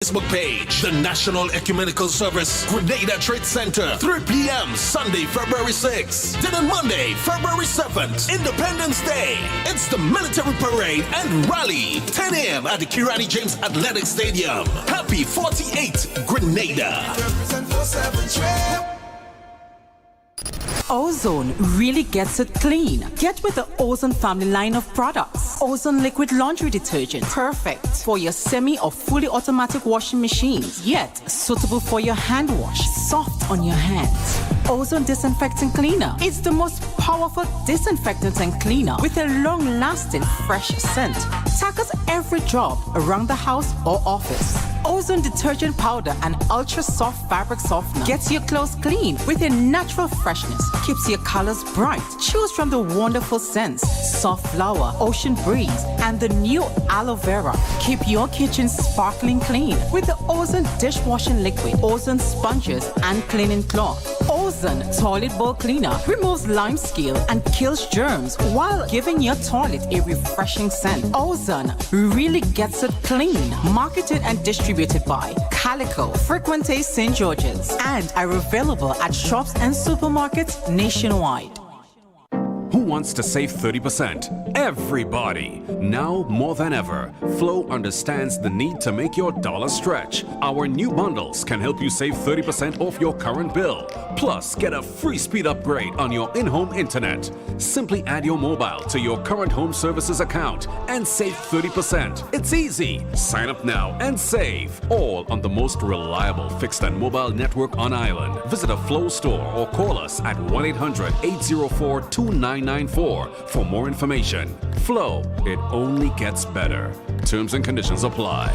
Facebook page, the National Ecumenical Service, Grenada Trade Center, 3 p.m. Sunday, February 6th. Then on Monday, February 7th, Independence Day. It's the military parade and rally, 10 a.m. at the Kirani James Athletic Stadium. Happy 48th Grenada. Ozone really gets it clean. Get with the Ozone family line of products. Ozone liquid laundry detergent, perfect for your semi or fully automatic washing machines, yet suitable for your hand wash, soft on your hands. Ozone Disinfectant Cleaner. It's the most powerful disinfectant and cleaner with a long-lasting fresh scent. Tackles every job around the house or office. Ozone detergent powder and ultra soft fabric softener gets your clothes clean with a natural freshness, keeps your colors bright. Choose from the wonderful scents, soft flower, ocean breeze, and the new aloe vera. Keep your kitchen sparkling clean with the Ozone dishwashing liquid, Ozone sponges, and cleaning cloth. Ozone toilet bowl cleaner removes lime scale and kills germs while giving your toilet a refreshing scent. Ozone really gets it clean. Marketed and distributed by Calico, Frequente St. George's, and are available at shops and supermarkets nationwide. Who wants to save 30%? Everybody! Now more than ever, Flow understands the need to make your dollar stretch. Our new bundles can help you save 30% off your current bill. Plus, get a free speed upgrade on your in-home internet. Simply add your mobile to your current home services account and save 30%. It's easy. Sign up now and save. All on the most reliable fixed and mobile network on island. Visit a Flow store or call us at 1-800-804-2994 for more information. Flow, it only gets better. Terms and conditions apply.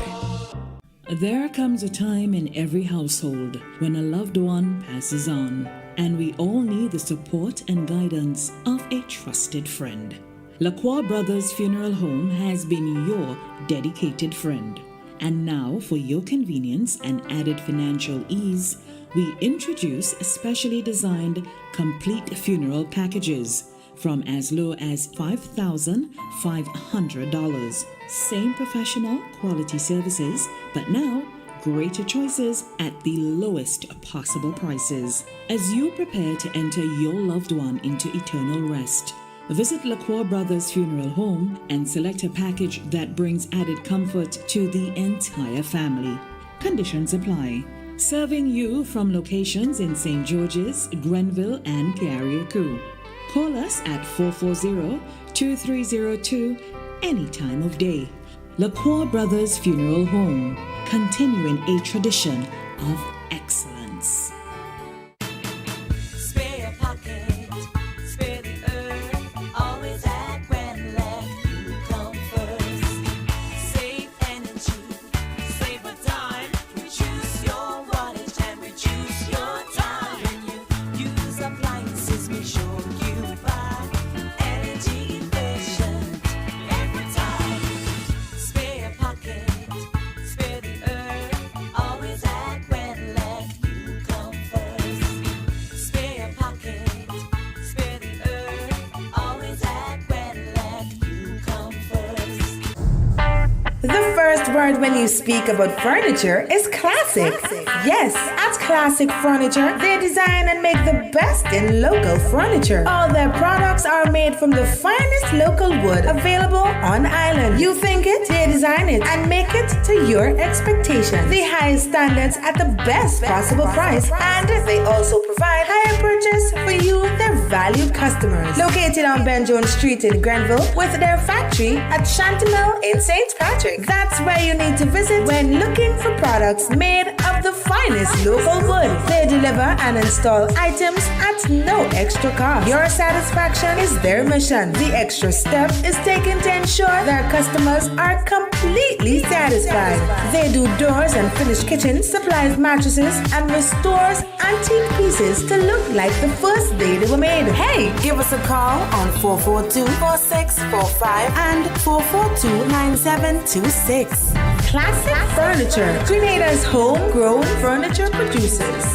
There comes a time in every household when a loved one passes on, and we all need the support and guidance of a trusted friend. Lacroix Brothers Funeral Home has been your dedicated friend. And now, for your convenience and added financial ease, we introduce specially designed complete funeral packages from as low as $5,500. Same professional quality services, but now greater choices at the lowest possible prices. As you prepare to enter your loved one into eternal rest, visit Lacroix Brothers Funeral Home and select a package that brings added comfort to the entire family. Conditions apply. Serving you from locations in St. George's, Grenville, and Carriacou. Call us at 440-2302 any time of day. Lacroix Brothers Funeral Home, continuing a tradition of excellence. Spare your pocket, spare the earth, always act when left, you come first. Save energy, save a dime, reduce your wattage and reduce your time. When you use appliances, make sure you buy energy efficient every time. Spare your pocket, spare the earth, always act when left, you come first. Spare your pocket, spare the earth, always act when left, you come first. The first word when you speak about furniture is classic. Yes, at Classic Furniture, they design and make the best in local furniture. All their products are made from the finest local wood available on island. You think it, they design it, and make it to your expectations. The highest standards at the best possible price, and they also provide higher purchase for you, their valued customers. Located on Ben Jones Street in Grenville, with their factory at Chantemille in St. Patrick. That's where you need to visit when looking for products made of the finest local wood. They deliver and install items at no extra cost. Your satisfaction is their mission. The extra step is taken to ensure their customers are completely satisfied. They do doors and finished kitchens, supplies mattresses, and restores antique pieces to look like the first day they were made. Hey, give us a call on 442-4645 and 442-9726. Classic Furniture, Grenada's homegrown furniture producers.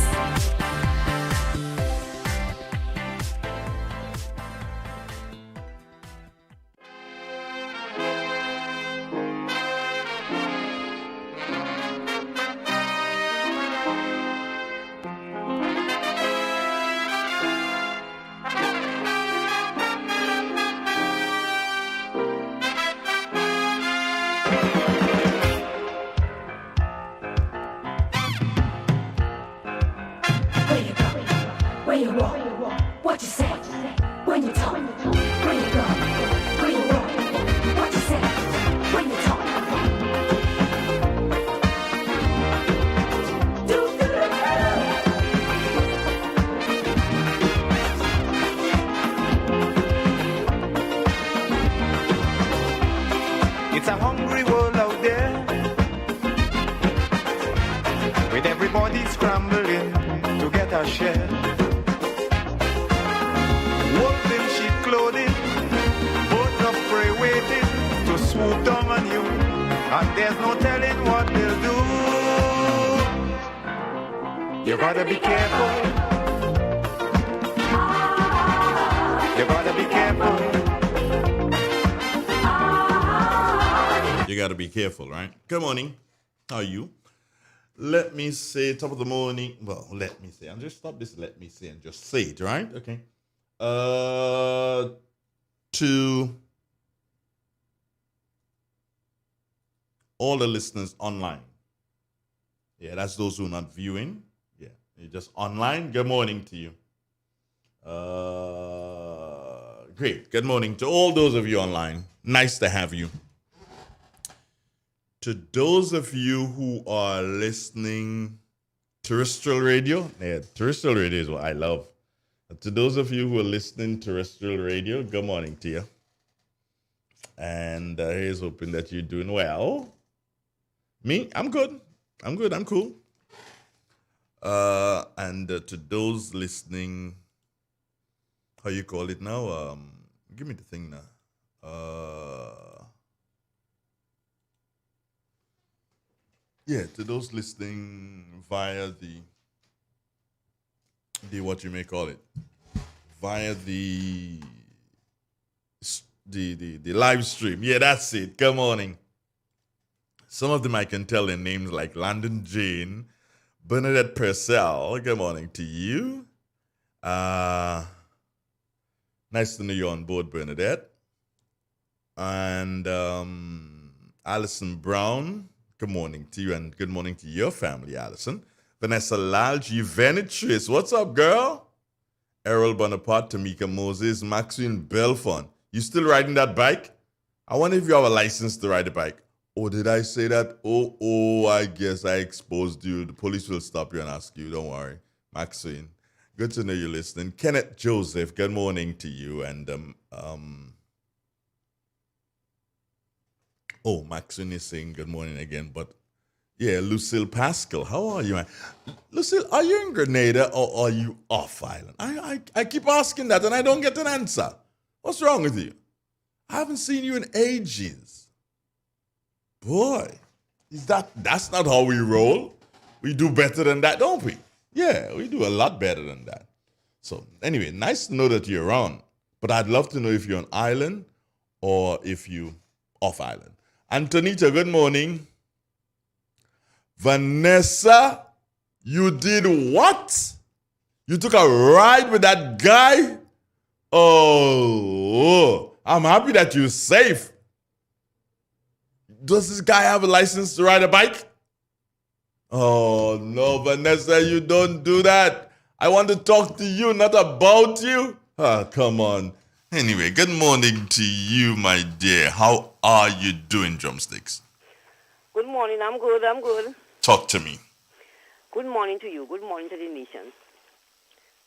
with everybody scrambling to get a share. Wolves in sheep clothing, birds of prey waiting to swoop down on you, and there's no telling what they'll do. You gotta be careful. You gotta be careful. You gotta be careful, right? Good morning. How are you? Let me say, top of the morning. Well, let me say. I'll just stop this. Let me say and just say it, right? Okay. To all the listeners online. Yeah, that's those who are not viewing. Yeah, you're just online. Good morning to you. Great. Good morning to all those of you online. Nice to have you. To those of you who are listening terrestrial radio, yeah, terrestrial radio is what I love. To those of you who are listening terrestrial radio, good morning to you. And here's hoping that you're doing well. Me, I'm good. I'm cool. And to those listening, how you call it now? Give me the thing now. Yeah, to those listening via the what you may call it, via the live stream. Yeah, that's it. Good morning. Some of them I can tell their names like Landon Jane, Bernadette Purcell. Good morning to you. Nice to know you're on board, Bernadette. And Alison Brown. Good morning to you and good morning to your family, Allison. Vanessa Lalji, Venitris, what's up, girl? Errol Bonaparte, Tamika Moses, Maxine Belfont. You still riding that bike? I wonder if you have a license to ride a bike. Oh, did I say that? Oh, I guess I exposed you. The police will stop you and ask you. Don't worry. Maxine, good to know you're listening. Kenneth Joseph, good morning to you. And Maxine is saying good morning again, but yeah, Lucille Pascal, how are you, man? Lucille, are you in Grenada or are you off island? I keep asking that and I don't get an answer. What's wrong with you? I haven't seen you in ages. Boy, that's not how we roll. We do better than that, don't we? Yeah, we do a lot better than that. So anyway, nice to know that you're around, but I'd love to know if you're on island or if you off island. Antonita, good morning. Vanessa, you did what? You took a ride with that guy? Oh, I'm happy that you're safe. Does this guy have a license to ride a bike? Oh, no, Vanessa, you don't do that. I want to talk to you, not about you. Come on. Anyway, good morning to you, my dear. How are you doing, Drumsticks? Good morning. I'm good. Talk to me. Good morning to you. Good morning to the nation.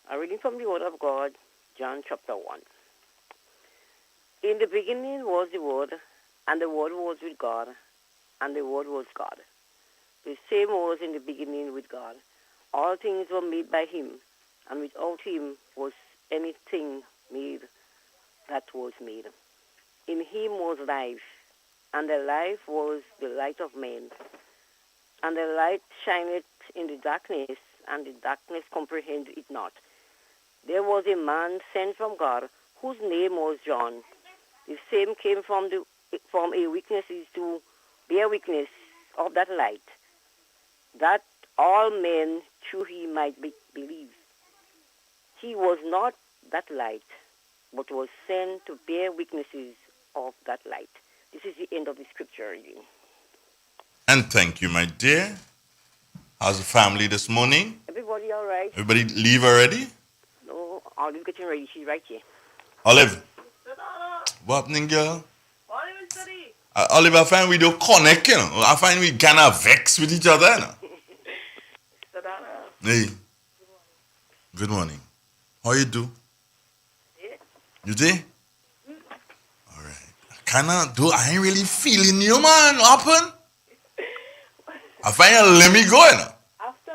A reading from the Word of God, John chapter 1. In the beginning was the Word, and the Word was with God, and the Word was God. The same was in the beginning with God. All things were made by him, and without him was anything made that was made. In him was life, and the life was the light of men. And the light shineth in the darkness, and the darkness comprehended it not. There was a man sent from God, whose name was John. The same came from a witness to bear witness of that light, that all men through him might believe. He was not that light, but was sent to bear witnesses of that light. This is the end of the scripture reading. And thank you, my dear. How's the family this morning? Everybody all right? Everybody leave already? No, Olive getting ready. She's right here. Olive. What happening, girl? Olive, I find we don't connect, you know. I find we kind of vex with each other, you know. Hey. Good morning. How you do? You did? All right. I ain't really feeling you, man. What happened? I find you let me go, you know. After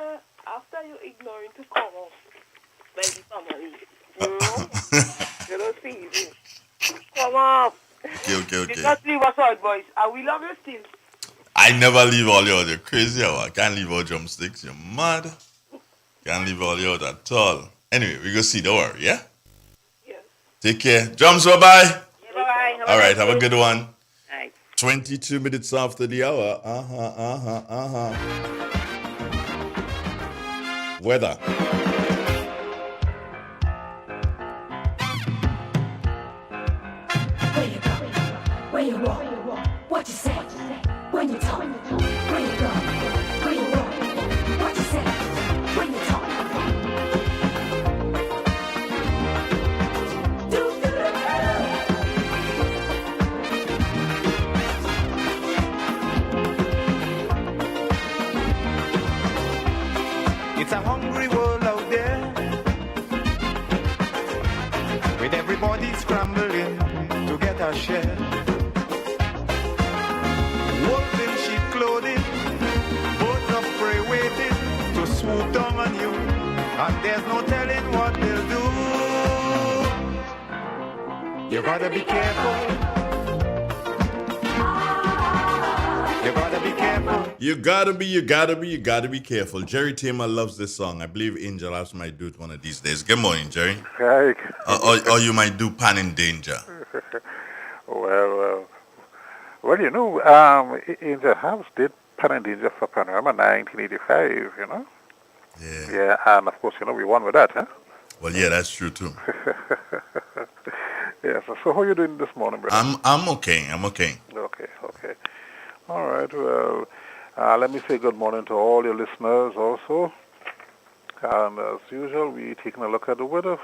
come off. Okay. Did not leave us out, boys. And we love you still. I never leave all you out. You're crazy. I can't leave out drumsticks. You're mad. Can't leave all you out at all. Anyway, we go see. Don't worry, yeah? Yes. Take care. Drums, bye-bye. Bye-bye. All right, have a good one. All right. 22 minutes after the hour. Weather. Where you go? Where you walk? What you say? When you talk? Where you go? Where you walk? What you say? When you talk? It's a hungry world out there, with everybody scrambling to get a share. Wolves in sheep clothing, birds of prey waiting to swoop down on you, and there's no telling what they'll do. You gotta be careful. You gotta be careful. You gotta be careful. Jerry Tamer loves this song. I believe Angel House might do it one of these days. Good morning, Jerry. Hi. Or you might do Pan in Danger. Well, you know, Angel House did Pan and Danger for Panorama 1985, you know? Yeah, and of course, you know, we won with that, huh? Well, yeah, that's true too. Yeah, so how are you doing this morning, brother? I'm okay. Okay. All right, well, let me say good morning to all your listeners also. And as usual, we're taking a look at the weather.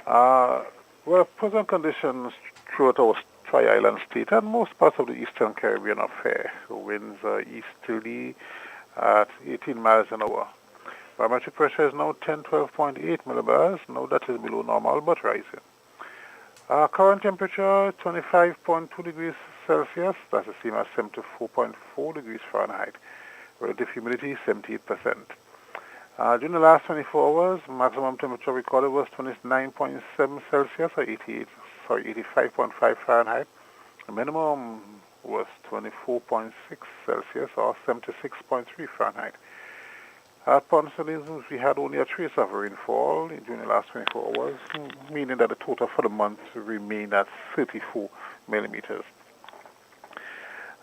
Well, present conditions throughout our Tri-Island state and most parts of the Eastern Caribbean are fair. The winds are easterly at 18 miles an hour. Barometric pressure is now 12.8 millibars. Now that is below normal but rising. Current temperature 25.2 degrees Celsius. That's the same as 74.4 degrees Fahrenheit. Relative humidity 78%. During the last 24 hours, maximum temperature recorded was 29.7 Celsius or 85.5 Fahrenheit. The minimum was 24.6 Celsius or 76.3 Fahrenheit. At points of instance, we had only a trace of rainfall during the last 24 hours, meaning that the total for the month remained at 34 millimeters.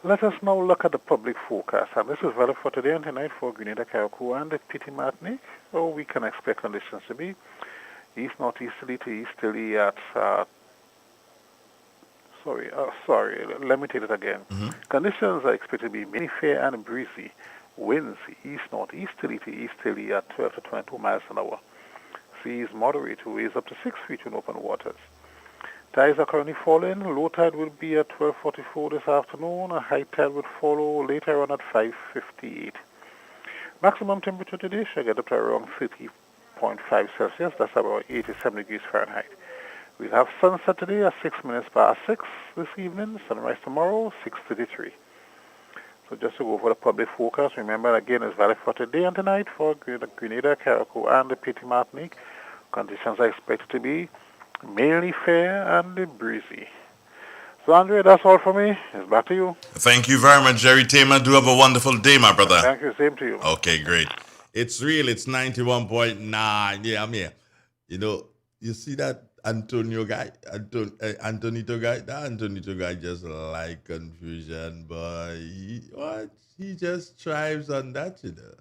Let us now look at the public forecast, and this is valid for today and tonight for Grenada, Carriacou, and the Petit Martinique. So we can expect conditions to be east-northeasterly to easterly at, let me take it again. Conditions are expected to be mainly fair and breezy. Winds east-northeasterly to easterly at 12 to 22 miles an hour. Seas moderate to waves up to 6 feet in open waters. Tides are currently falling. Low tide will be at 12:44 this afternoon. A high tide will follow later on at 5:58. Maximum temperature today shall get up to around 30.5 Celsius. That's about 87 degrees Fahrenheit. We'll have sunset today at 6 minutes past 6 this evening. Sunrise tomorrow, 6:33. So just to go over the public forecast, remember again it's valid for today and tonight for Grenada, Carriacou, and the Petit Martinique. Conditions are expected to be mainly fair and breezy. So Andre, that's all for me. It's back to you. Thank you very much, Jerry Tamer. Do have a wonderful day, my brother. Thank you. Same to you. Okay, great. It's real. It's 91.9. Yeah, I'm here. You know, you see that Antonito guy? That Antonito guy just like confusion, but he just thrives on that, you know.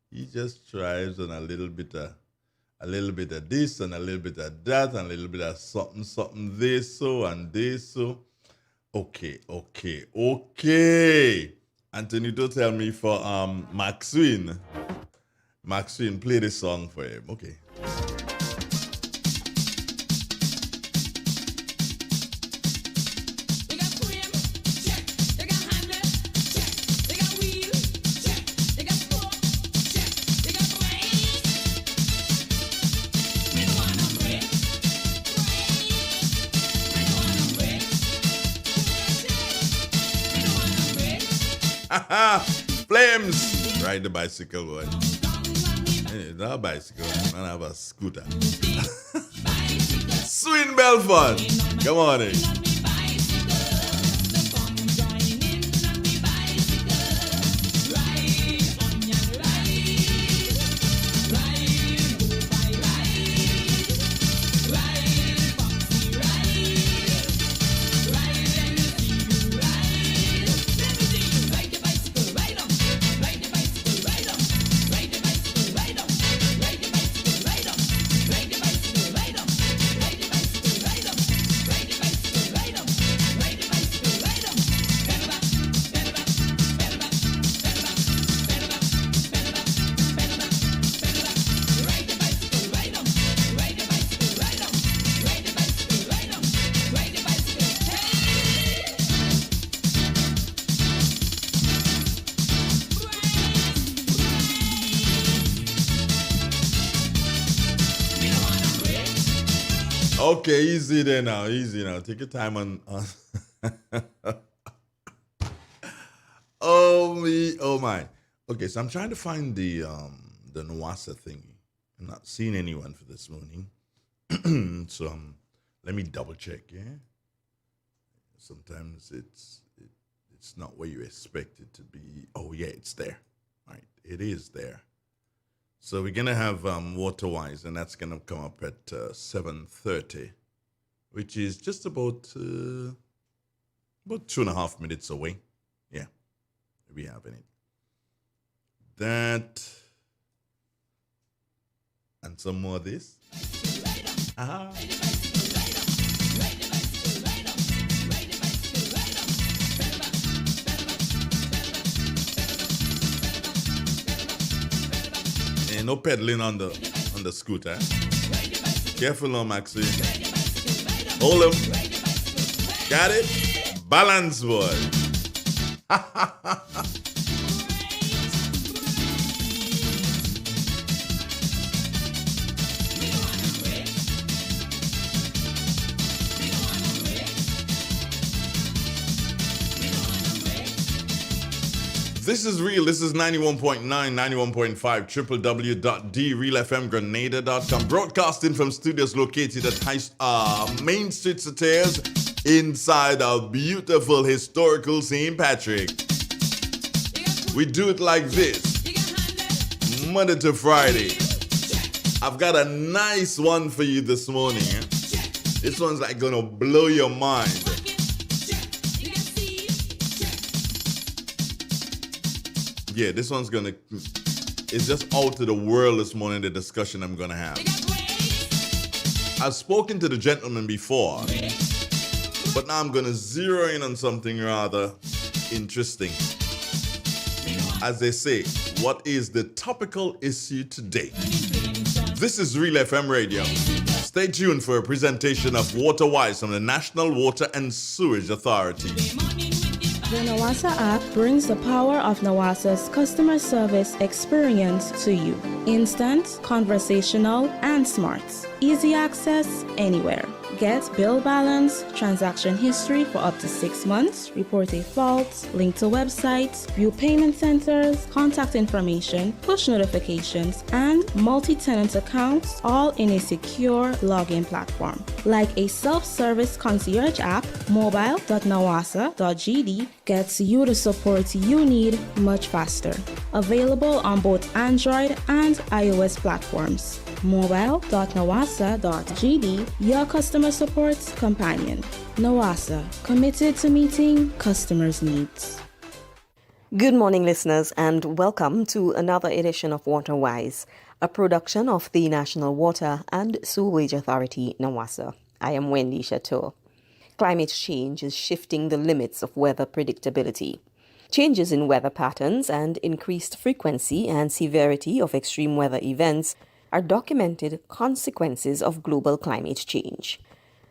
He just thrives on a little bit of this and a little bit of that and a little bit of something this so and this so. Okay. Antonito tell me for Maxwin, play this song for him. Okay. Flames! Ride the bicycle, boy. Hey, it's not a bicycle. Man, I have a scooter. Swing Belfont. Come on in. Okay, easy there now. Easy now. Take your time on. Oh my. Okay, so I'm trying to find the Nwasa thingy. I'm not seeing anyone for this morning. So let me double check. Yeah. Sometimes it's not where you expect it to be. Oh yeah, it's there. Right, it is there. So we're gonna have Waterwise, and that's gonna come up at 7:30, which is just about 2.5 minutes away. Yeah, we have it. That and some more of this. Ah. And no pedaling on the scooter. Careful now, Maxie. Hold him. Got it? Balance, boy. This is real. This is 91.9, 91.5, www.drealfmgrenada.com. Broadcasting from studios located at Main Street Stairs inside our beautiful historical St. Patrick. We do it like this, Monday to Friday. I've got a nice one for you this morning. This one's like gonna blow your mind. Yeah, this one's it's just out to the world this morning, the discussion I'm gonna have. I've spoken to the gentleman before, but now I'm gonna zero in on something rather interesting. As they say, what is the topical issue today? This is Real FM Radio. Stay tuned for a presentation of Waterwise from the National Water and Sewage Authority. The Nawasa app brings the power of Nawasa's customer service experience to you. Instant, conversational, and smart. Easy access anywhere. Get bill balance, transaction history for up to 6 months, report a fault, link to websites, view payment centers, contact information, push notifications, and multi-tenant accounts, all in a secure login platform. Like a self-service concierge app, mobile.nawasa.gd gets you the support you need much faster. Available on both Android and iOS platforms. Mobile.nawasa.gd, your customer support companion. Nawasa, committed to meeting customers' needs. Good morning, listeners, and welcome to another edition of Waterwise, a production of the National Water and Sewage Authority, Nawasa. I am Wendy Chateau. Climate change is shifting the limits of weather predictability. Changes in weather patterns and increased frequency and severity of extreme weather events are documented consequences of global climate change.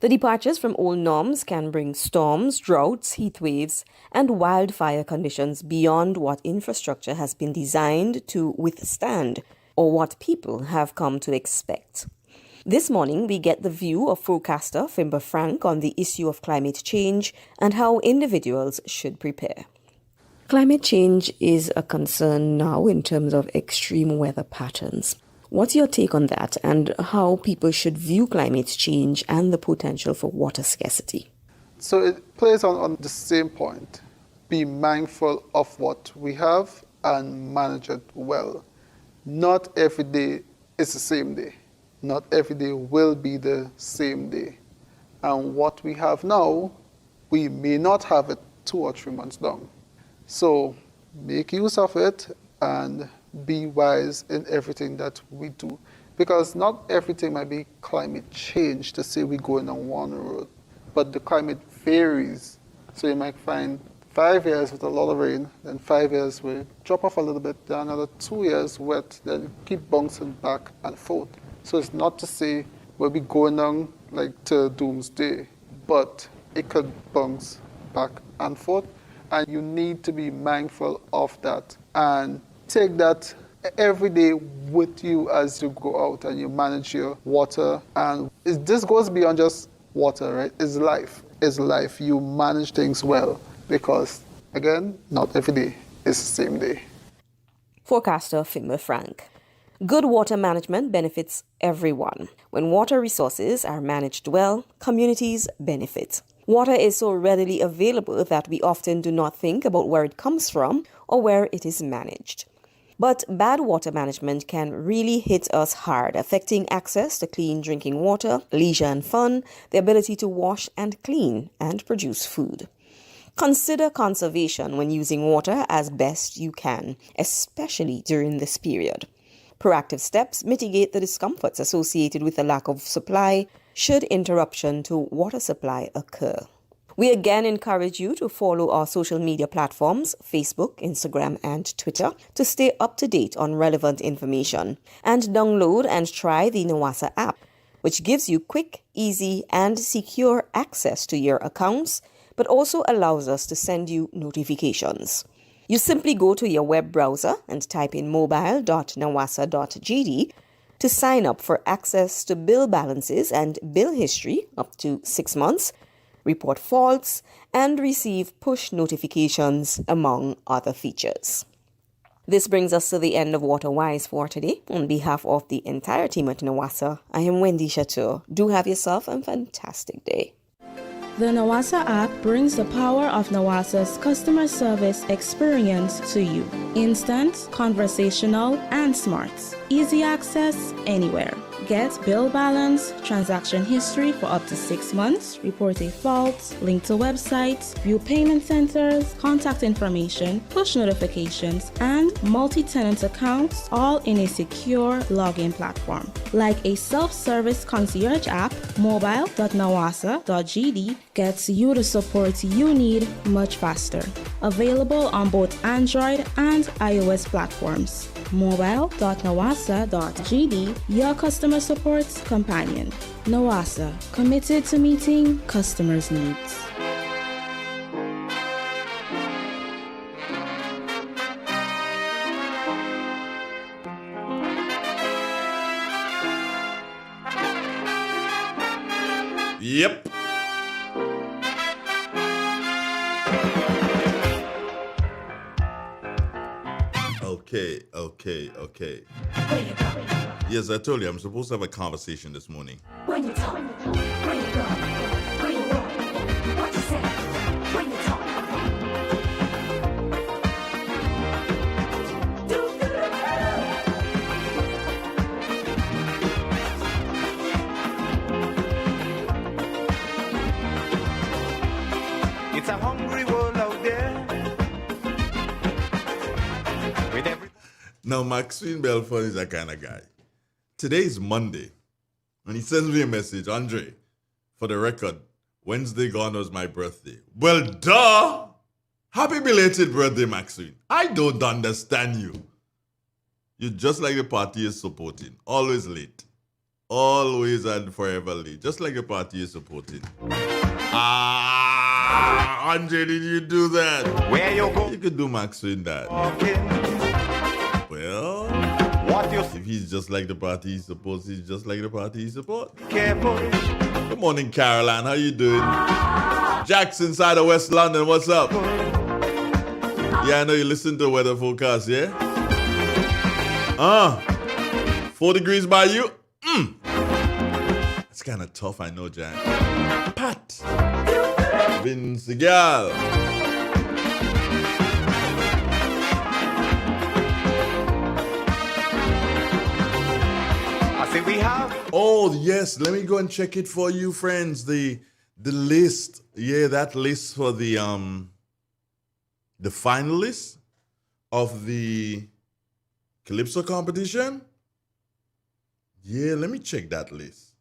The departures from old norms can bring storms, droughts, heat waves, and wildfire conditions beyond what infrastructure has been designed to withstand or what people have come to expect. This morning, we get the view of forecaster Fimber Frank on the issue of climate change and how individuals should prepare. Climate change is a concern now in terms of extreme weather patterns. What's your take on that and how people should view climate change and the potential for water scarcity? So it plays on the same point. Be mindful of what we have and manage it well. Not every day is the same day. Not every day will be the same day. And what we have now, we may not have it 2 or 3 months down. So make use of it and be wise in everything that we do. Because not everything might be climate change to say we're going on one road, but the climate varies. So you might find 5 years with a lot of rain, then 5 years will drop off a little bit, then another 2 years wet, then keep bouncing back and forth. So it's not to say we'll be going on like to doomsday, but it could bounce back and forth, and you need to be mindful of that and take that every day with you as you go out and you manage your water. And this goes beyond just water, right? It's life. It's life. You manage things well because, again, not every day is the same day. Forecaster Fimber Frank. Good water management benefits everyone. When water resources are managed well, communities benefit. Water is so readily available that we often do not think about where it comes from or where it is managed. But bad water management can really hit us hard, affecting access to clean drinking water, leisure and fun, the ability to wash and clean and produce food. Consider conservation when using water as best you can, especially during this period. Proactive steps mitigate the discomforts associated with a lack of supply should interruption to water supply occur. We again encourage you to follow our social media platforms, Facebook, Instagram, and Twitter, to stay up to date on relevant information. And download and try the Nawasa app, which gives you quick, easy, and secure access to your accounts, but also allows us to send you notifications. You simply go to your web browser and type in mobile.nawasa.gd to sign up for access to bill balances and bill history up to 6 months, report faults, and receive push notifications, among other features. This brings us to the end of Water Wise for today. On behalf of the entire team at Nawasa, I am Wendy Chateau. Do have yourself a fantastic day. The Nawasa app brings the power of Nawasa's customer service experience to you. Instant, conversational, and smart. Easy access anywhere. Get bill balance, transaction history for up to 6 months, report a fault, link to websites, view payment centers, contact information, push notifications, and multi-tenant accounts, all in a secure login platform. Like a self-service concierge app, mobile.nawasa.gd gets you the support you need much faster. Available on both Android and iOS platforms. mobile.nawasa.gd, your customer support companion. Nawasa, committed to meeting customers' needs. Yep. Okay. Yes, I told you I'm supposed to have a conversation this morning. When you talk, when you go, when you walk, what you say, when you talk. It's a hungry world out there. With every Now, Maxine Belfort is that kind of guy. Today is Monday, and he sends me a message, Andre, for the record, Wednesday gone was my birthday. Well, duh! Happy belated birthday, Maxine. I don't understand you. You're just like the party is supporting. Always late. Always and forever late. Just like the party is supporting. Andre, did you do that? Where you go? You could do Maxine that. Well, what you if he's just like the party he supports, he's just like the party he supports. careful. Good morning, Caroline. How you doing? Jackson, side of West London. What's up? Yeah, I know you listen to weather forecast, yeah? 4 4 degrees by you? It's kind of tough, I know, Jack. Pat. Vince Gal. I think we have. Oh, yes. Let me go and check it for you, friends. The list. Yeah, that list for the finalists of the Calypso competition. Yeah, let me check that list.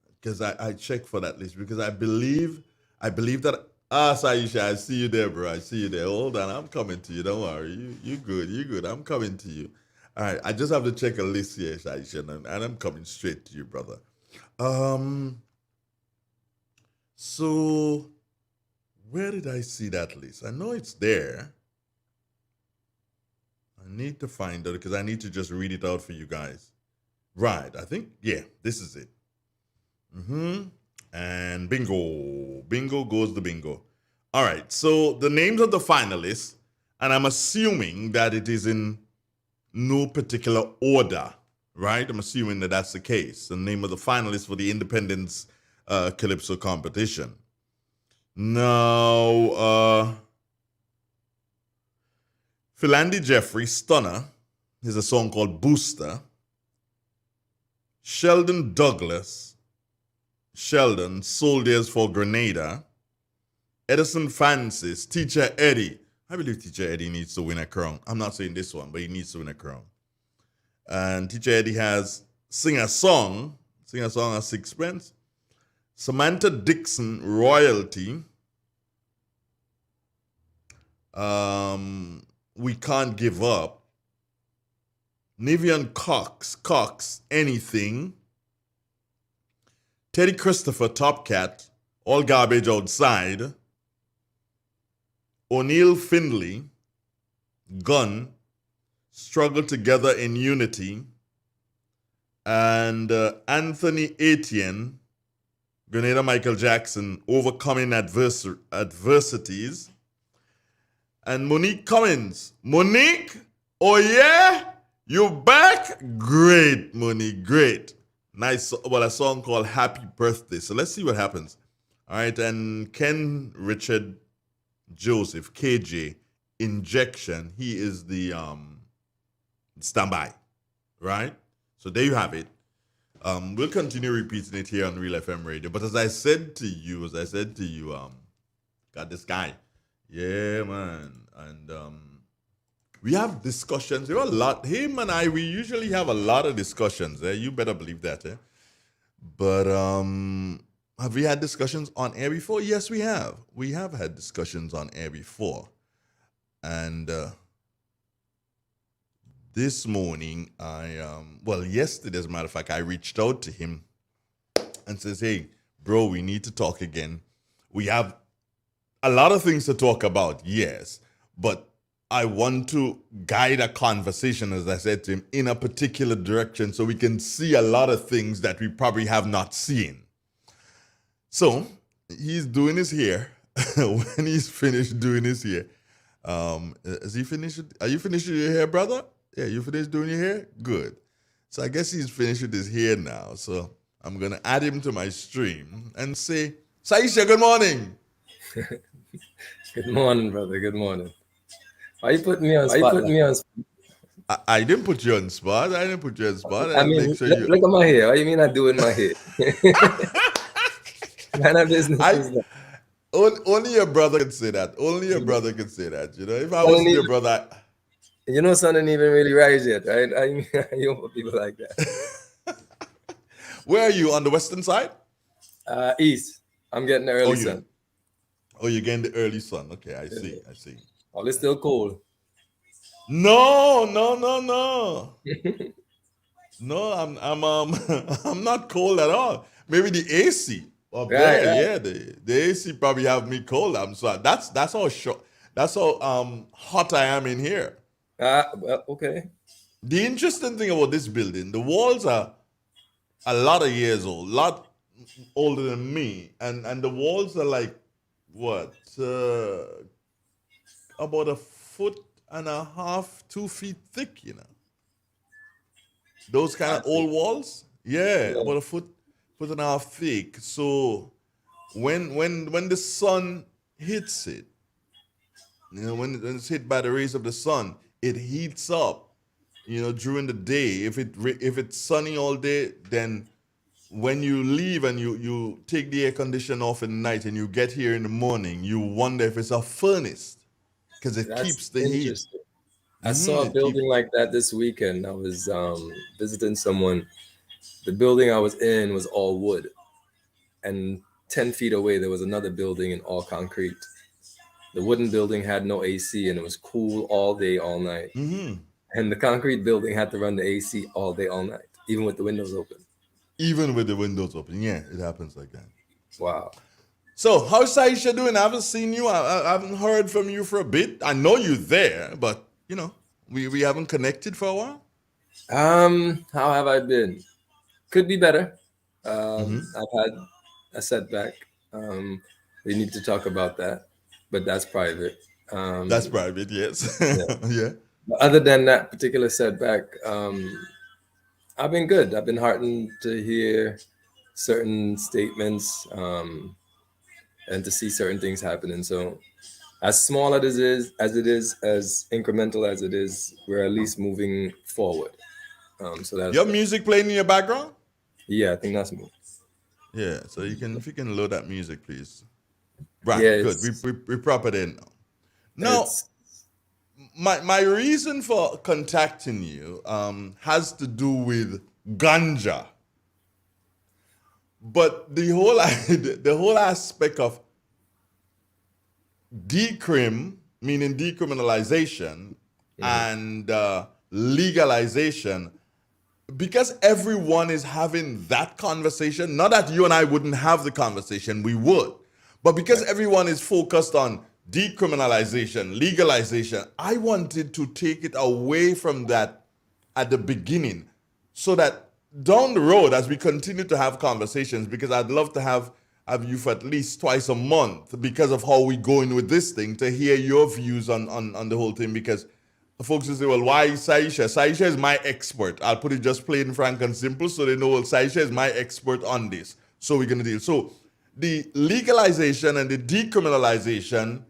Because I checked for that list because I believe that Saisha, I see you there, bro. I see you there. Hold on, I'm coming to you. Don't worry. You good. I'm coming to you. All right, I just have to check a list here, Saisha, and I'm coming straight to you, brother. So where did I see that list? I know it's there. I need to find it because I need to just read it out for you guys. Right, I think, yeah, this is it. And bingo. Bingo goes the bingo. All right, so the names of the finalists, and I'm assuming that it is in no particular order, right? I'm assuming that that's the case. The name of the finalists for the Independence Calypso competition. Now, Philandy Jeffrey, Stunner, is a song called Booster. Sheldon Douglas, Sheldon, Soldiers for Grenada. Edison Francis, Teacher Eddie. I believe Teacher Eddie needs to win a crown. I'm not saying this one, but he needs to win a crown. And Teacher Eddie has Sing a Song as Sixpence. Samantha Dixon, Royalty. We Can't Give Up. Nivian Cox, Anything. Teddy Christopher, Top Cat, All Garbage Outside. O'Neill Findley, Gun, Struggle Together in Unity. And Anthony Etienne, Grenada Michael Jackson, Overcoming Adversities. And Monique Cummins. Monique, oh yeah? You back? Great, Monique, great. Nice, well, a song called Happy Birthday. So let's see what happens. All right, and Ken Richard Joseph, KJ, Injection. He is the standby, right? So there you have it. We'll continue repeating it here on Real FM Radio. But as I said to you, got this guy. Yeah, man. And we have discussions. There are a lot. Him and I, we usually have a lot of discussions. You better believe that. But have we had discussions on air before? Yes, we have. We have had discussions on air before. And this morning, yesterday, as a matter of fact, I reached out to him and says, hey, bro, we need to talk again. We have a lot of things to talk about, yes, but I want to guide a conversation, as I said to him, in a particular direction so we can see a lot of things that we probably have not seen. So he's doing his hair. When he's finished doing his hair, is he finished? Are you finished with your hair, brother? Yeah, you finished doing your hair? Good. So I guess he's finished with his hair now. So I'm going to add him to my stream and say, Saisha, good morning. Good morning, brother. Good morning. Why you putting me on spot? I didn't put you on spot. I mean, make sure look at my hair. What do you mean I do in my hair? Man of business is that. Only your brother can say that. Only your brother can say that. You know, if I was your brother... You know, son didn't even really rise yet, right? I mean, you know people like that. Where are you? On the western side? East. I'm getting the early sun. Oh, you're getting the early sun. Okay, I see. Oh, it's still cold. No. No, I'm not cold at all. Maybe the AC up there. Right. Yeah, the AC probably have me cold. So that's how hot I am in here. Well, okay. The interesting thing about this building, the walls are a lot of years old, a lot older than me, and the walls are like what? About 1.5 feet, 2 feet thick, you know. Those kind of Exactly. old walls, yeah, Yeah. about a foot and a half thick. So when the sun hits it, when it's hit by the rays of the sun, it heats up. During the day. If it's sunny all day, then when you leave and you take the air condition off at night and you get here in the morning, you wonder if it's a furnace because it That's keeps the heat. interesting. I saw a It keeps. building like that this weekend. I was visiting someone. The building I was in was all wood, and 10 feet away there was another building in all concrete. The wooden building had no AC, and it was cool all day, all night. And the concrete building had to run the AC all day, all night, even with the windows open. Even with the windows open, yeah, it happens like that. Wow. So, how's Saisha doing? I haven't seen you. I haven't heard from you for a bit. I know you're there, but we haven't connected for a while. How have I been? Could be better. I've had a setback. We need to talk about that, but that's private. That's private, yes. Yeah. Yeah. But other than that particular setback, I've been good. I've been heartened to hear certain statements and to see certain things happening. So, as small as it is, as incremental as it is, we're at least moving forward. So that's Your music playing in your background? Yeah, I think that's me. Yeah. So if you can load that music, please. Right. Yeah, Good. We prop it in now. My reason for contacting you has to do with ganja, but the whole aspect of decrim, meaning decriminalization, and legalization, because everyone is having that conversation. Not that you and I wouldn't have the conversation, we would, but because everyone is focused on decriminalization, legalization, I wanted to take it away from that at the beginning so that down the road, as we continue to have conversations, because I'd love to have you for at least twice a month because of how we go in with this thing, to hear your views on the whole thing, because folks will say, well, why Saisha? Saisha is my expert. I'll put it just plain, frank, and simple so they know, well, Saisha is my expert on this. So we're going to deal. So the legalization and the decriminalization,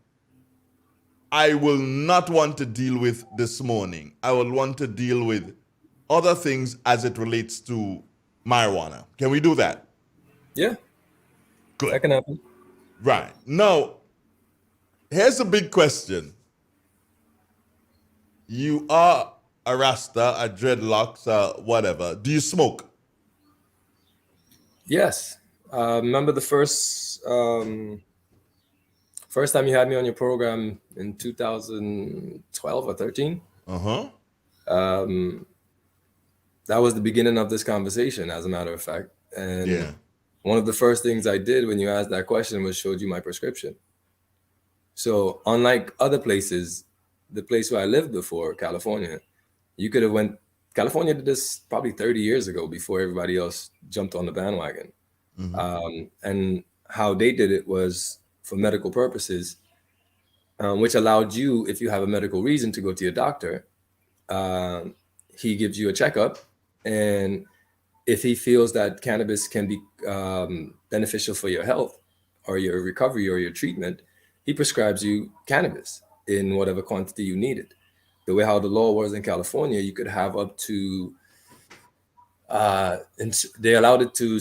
I will not want to deal with this morning. I will want to deal with other things as it relates to marijuana. Can we do that? Yeah. Good. That can happen. Right. Now, here's a big question. You are a Rasta, a dreadlocks, whatever. Do you smoke? Yes. Remember the first time you had me on your program in 2012 or 13? That was the beginning of this conversation, as a matter of fact. And one of the first things I did when you asked that question was showed you my prescription. So unlike other places, the place where I lived before, California, California did this probably 30 years ago before everybody else jumped on the bandwagon. And how they did it was for medical purposes, which allowed you, if you have a medical reason to go to your doctor, he gives you a checkup. And if he feels that cannabis can be beneficial for your health or your recovery or your treatment, he prescribes you cannabis in whatever quantity you needed. The way how the law was in California, you could have up to, they allowed it to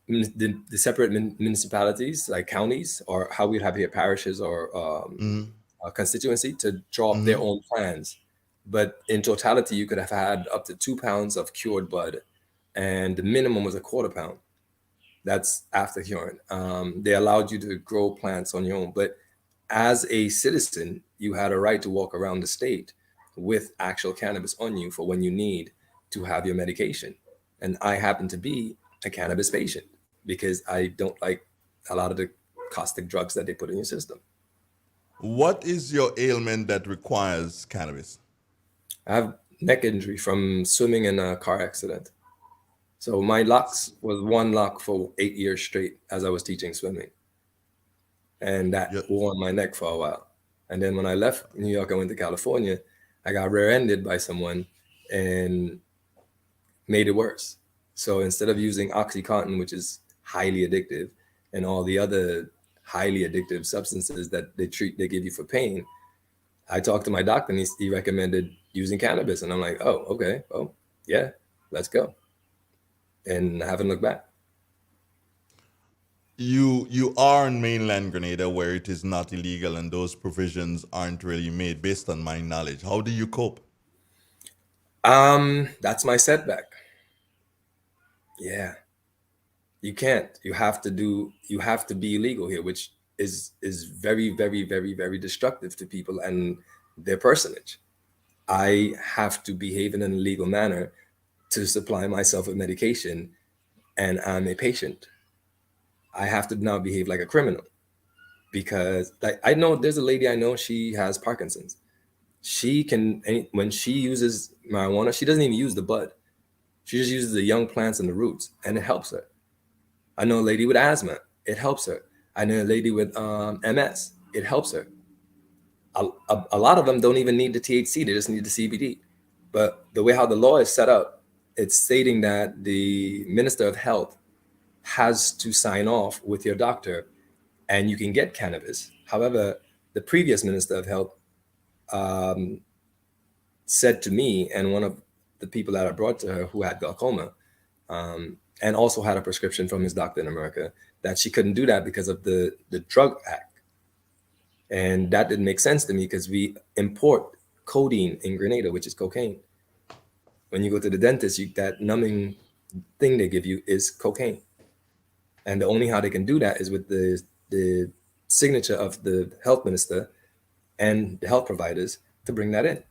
the separate municipalities, like counties, or how we'd have here parishes or a constituency, to draw up their own plans. But in totality, you could have had up to 2 pounds of cured bud, and the minimum was a quarter pound. That's after curing. They allowed you to grow plants on your own. But as a citizen, you had a right to walk around the state with actual cannabis on you for when you need to have your medication. And I happen to be a cannabis patient because I don't like a lot of the caustic drugs that they put in your system. What is your ailment that requires cannabis? I have neck injury from swimming in a car accident. So my locks was one lock for 8 years straight as I was teaching swimming. And that wore on my neck for a while. And then when I left New York, I went to California, I got rear-ended by someone, and made it worse. So instead of using OxyContin, which is highly addictive, and all the other highly addictive substances that they give you for pain, I talked to my doctor and he recommended using cannabis. And I'm like, oh, okay, well, yeah, let's go. And I haven't looked back. You are in mainland Grenada where it is not illegal and those provisions aren't really made based on my knowledge. How do you cope? That's my setback. Yeah. You can't. You have to be illegal here, which is very, very, very, very destructive to people and their personage. I have to behave in an illegal manner to supply myself with medication, and I'm a patient. I have to now behave like a criminal because, like, I know there's a lady I know, she has Parkinson's. She can, when she uses marijuana, she doesn't even use the bud. She just uses the young plants and the roots, and it helps her. I know a lady with asthma, it helps her. I know a lady with MS, it helps her. A lot of them don't even need the THC, they just need the CBD. But the way how the law is set up, it's stating that the Minister of Health has to sign off with your doctor and you can get cannabis. However, the previous Minister of Health said to me and one of the people that I brought to her who had glaucoma, and also had a prescription from his doctor in America, that she couldn't do that because of the Drug Act. And that didn't make sense to me because we import codeine in Grenada, which is cocaine. When you go to the dentist, that numbing thing they give you is cocaine. And the only how they can do that is with the signature of the health minister and the health providers to bring that in.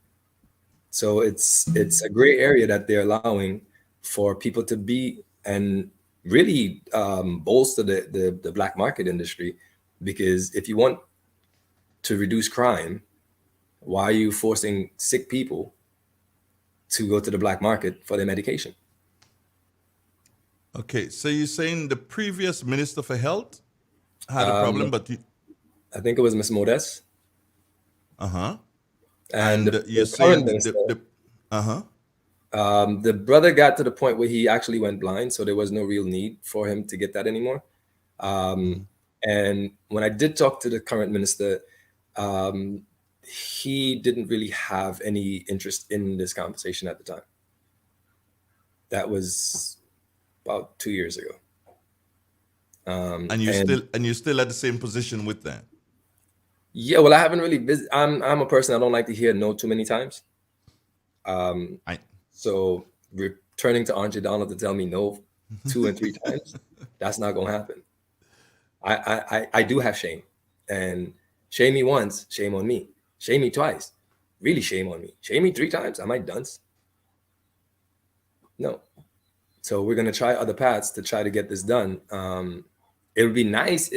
So it's a gray area that they're allowing for people to be and really bolster the black market industry, because if you want to reduce crime, why are you forcing sick people to go to the black market for their medication? Okay, so you're saying the previous Minister for Health had a problem, but I think it was Miss Modest. Uh-huh. And you're saying the brother got to the point where he actually went blind, so there was no real need for him to get that anymore. And when I did talk to the current minister, he didn't really have any interest in this conversation at the time. That was about 2 years ago. And you're still at the same position with that? Yeah, well, I haven't really I'm a person, I don't like to hear no too many times. So returning to Andre Donald to tell me no 2 and 3 times, that's not gonna happen. I do have shame, and shame me once, shame on me. Shame me twice, really shame on me. Shame me 3 times, am I dunce? No. So we're gonna try other paths to try to get this done. It would be nice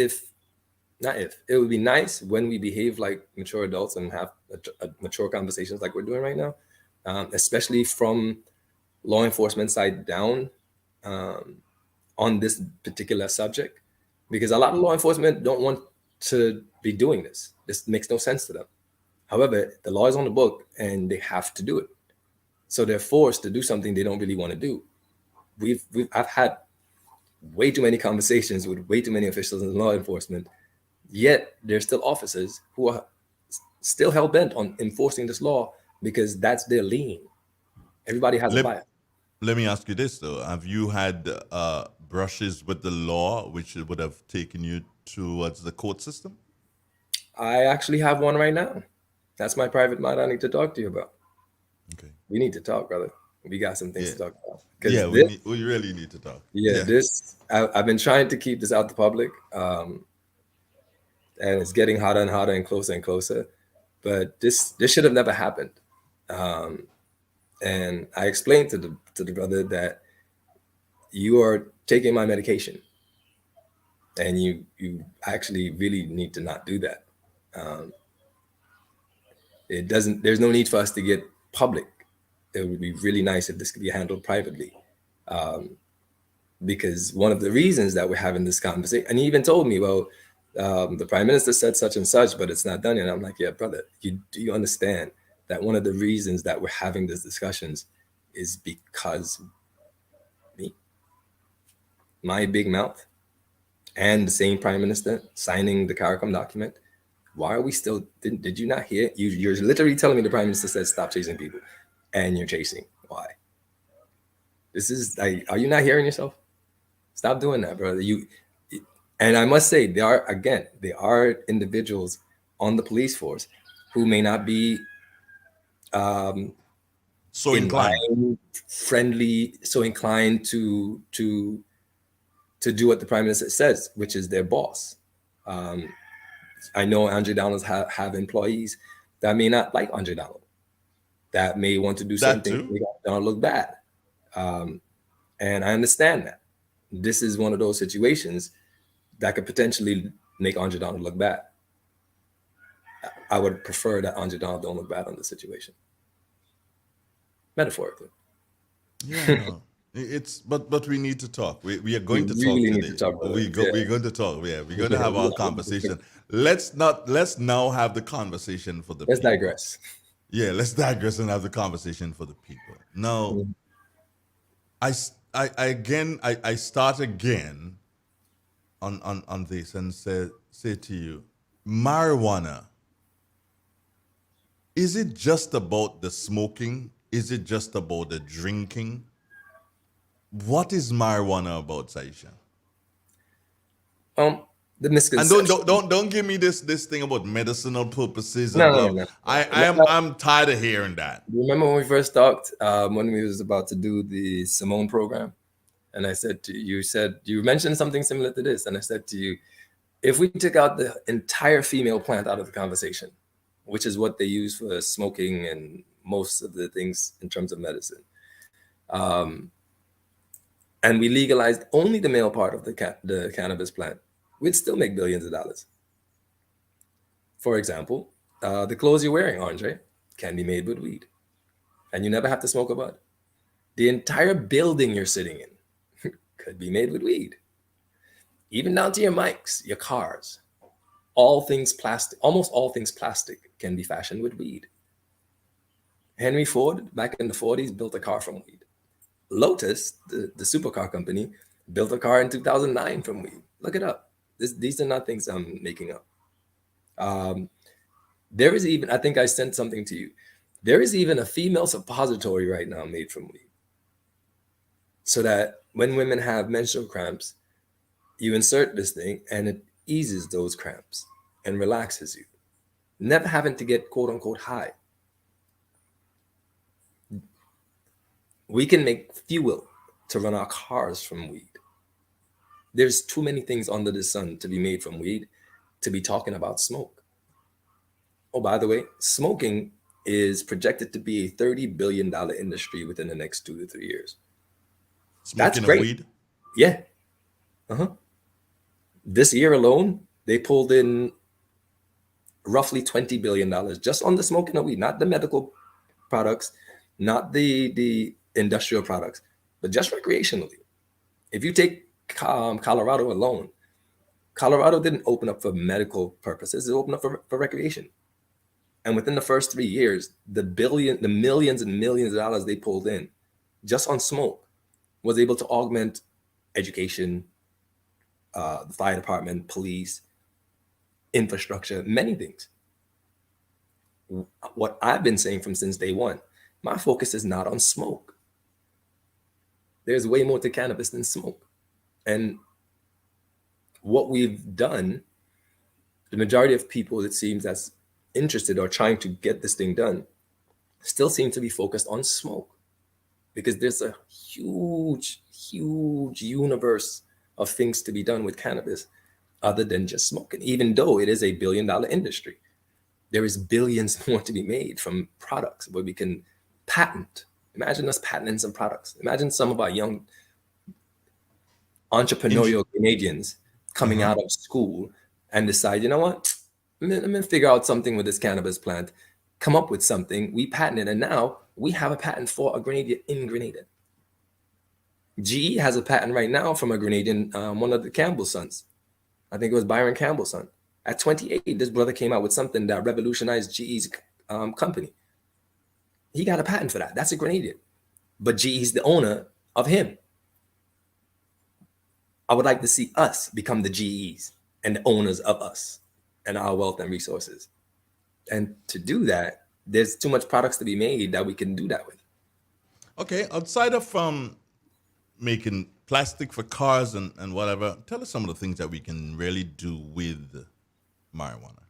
it would be nice when we behave like mature adults and have mature conversations like we're doing right now, especially from law enforcement side down on this particular subject, because a lot of law enforcement don't want to be doing this. This makes no sense to them. However, the law is on the book and they have to do it. So they're forced to do something they don't really want to do. I've had way too many conversations with way too many officials in law enforcement, yet there's still officers who are still hell-bent on enforcing this law because that's their lane. Everybody has a bias. Let me ask you this, though. Have you had brushes with the law which would have taken you towards the court system? I actually have one right now. That's my private matter I need to talk to you about. Okay. We need to talk, brother. We got some things to talk about. Yeah, we really need to talk. Yeah, I've been trying to keep this out the public, and it's getting hotter and hotter and closer. But this should have never happened. And I explained to the brother that you are taking my medication, and you actually really need to not do that. There's no need for us to get public. It would be really nice if this could be handled privately, because one of the reasons that we're having this conversation, and he even told me, well, the prime minister said such and such, but it's not done yet. And I'm like, yeah, brother, do you understand that one of the reasons that we're having these discussions is because my big mouth and the same prime minister signing the CARICOM document, why are we still, did you not hear? You're literally telling me the prime minister said stop chasing people, and you're chasing. Why? This is like, are you not hearing yourself? Stop doing that, brother. And I must say, there are individuals on the police force who may not be so inclined, friendly, so inclined to do what the prime minister says, which is their boss. I know Andre Donald's have employees that may not like Andre Donald, that may want to do something to make Donald look bad. And I understand that. This is one of those situations that could potentially make Andre Donald look bad. I would prefer that Andre Donald don't look bad on the situation. Metaphorically. Yeah, no. It's but we need to talk. We are going to talk really today. need to talk, We're going to talk. Yeah, we're going to have our conversation. Let's now have the conversation for the Let's people. digress. Yeah, let's digress and have the conversation for the people. Now, I start again on this and say to you, marijuana, is it just about the smoking? Is it just about the drinking? What is marijuana about, Saisha? The misconception. And don't give me this thing about medicinal purposes. No. I'm tired of hearing that. Remember when we first talked, when we was about to do the Simone program, and I said to you, you mentioned something similar to this, and I said to you, if we took out the entire female plant out of the conversation, which is what they use for smoking and most of the things in terms of medicine, and we legalized only the male part of the cannabis plant, we'd still make billions of dollars. For example, the clothes you're wearing, Andre, can be made with weed, and you never have to smoke a bud. The entire building you're sitting in could be made with weed. Even down to your mics, your cars, almost all things plastic can be fashioned with weed. Henry Ford, back in the 40s, built a car from weed. Lotus, the supercar company, built a car in 2009 from weed. Look it up. These are not things I'm making up. There is even, I think I sent something to you. There is even a female suppository right now made from weed. So that when women have menstrual cramps, you insert this thing and it eases those cramps and relaxes you. Never having to get quote unquote high. We can make fuel to run our cars from weed. There's too many things under the sun to be made from weed to be talking about smoke. Oh, by the way, smoking is projected to be a $30 billion industry within the next 2 to 3 years. That's great. Weed? Yeah. This year alone, they pulled in roughly $20 billion just on the smoking of weed, not the medical products, not the industrial products, but just recreationally. If you take Colorado alone, Colorado didn't open up for medical purposes, it opened up for recreation. And within the first 3 years, the millions and millions of dollars they pulled in just on smoke was able to augment education, the fire department, police, infrastructure, many things. What I've been saying from since day one, my focus is not on smoke. There's way more to cannabis than smoke. And what we've done, the majority of people, it seems, that's interested or trying to get this thing done, still seem to be focused on smoke. Because there's a huge, huge universe of things to be done with cannabis other than just smoking. Even though it is a $1 billion industry, there is billions more to be made from products where we can patent. Imagine us patenting some products. Imagine some of our young entrepreneurial Canadians coming out of school and decide, you know what, I'm gonna figure out something with this cannabis plant, come up with something, we patent it, and now we have a patent for a grenadier in Grenada. GE has a patent right now from a Grenadian, one of the Campbell sons. I think it was Byron Campbell's son. At 28, this brother came out with something that revolutionized GE's company. He got a patent for that. That's a Grenadian. But GE's the owner of him. I would like to see us become the GEs and the owners of us and our wealth and resources. And to do that, there's too much products to be made that we can do that with. Okay, outside of making plastic for cars and whatever, tell us some of the things that we can really do with marijuana.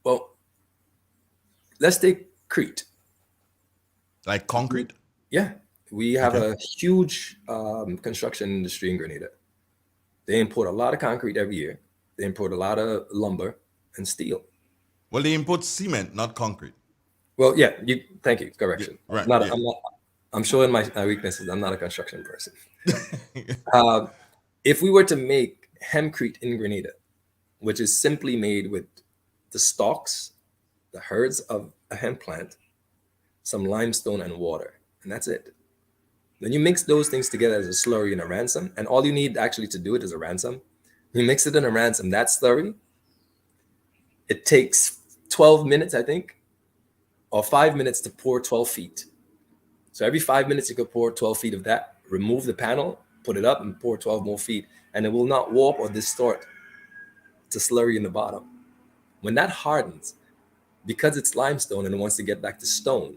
Well, let's take Crete. Like concrete? Yeah. We have Okay. a huge construction industry in Grenada. They import a lot of concrete every year. They import a lot of lumber and steel. Well, they import cement, not concrete. Well, yeah, thank you. Correction. Yeah, right, Not, yeah. I'm showing my weaknesses. I'm not a construction person. If we were to make hempcrete in Grenada, which is simply made with the stalks, the herds of a hemp plant, some limestone and water, and that's it. Then you mix those things together as a slurry and a ransom, and all you need actually to do it is a ransom. You mix it in a ransom, that slurry, it takes 12 minutes, I think, or 5 minutes to pour 12 feet. So every 5 minutes, you could pour 12 feet of that, remove the panel, put it up, and pour 12 more feet, and it will not warp or distort to slurry in the bottom. When that hardens, because it's limestone and it wants to get back to stone,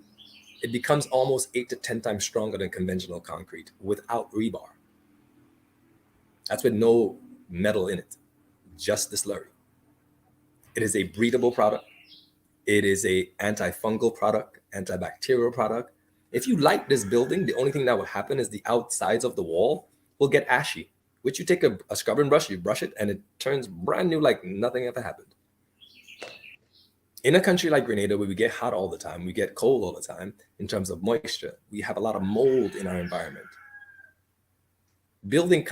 it becomes almost 8 to 10 times stronger than conventional concrete without rebar. That's with no metal in it, just the slurry. It is a breathable product. It is a antifungal product, antibacterial product. If you light this building, the only thing that will happen is the outsides of the wall will get ashy, which you take a scrubbing brush, you brush it, and it turns brand new like nothing ever happened. In a country like Grenada, where we get hot all the time, we get cold all the time in terms of moisture, we have a lot of mold in our environment. Building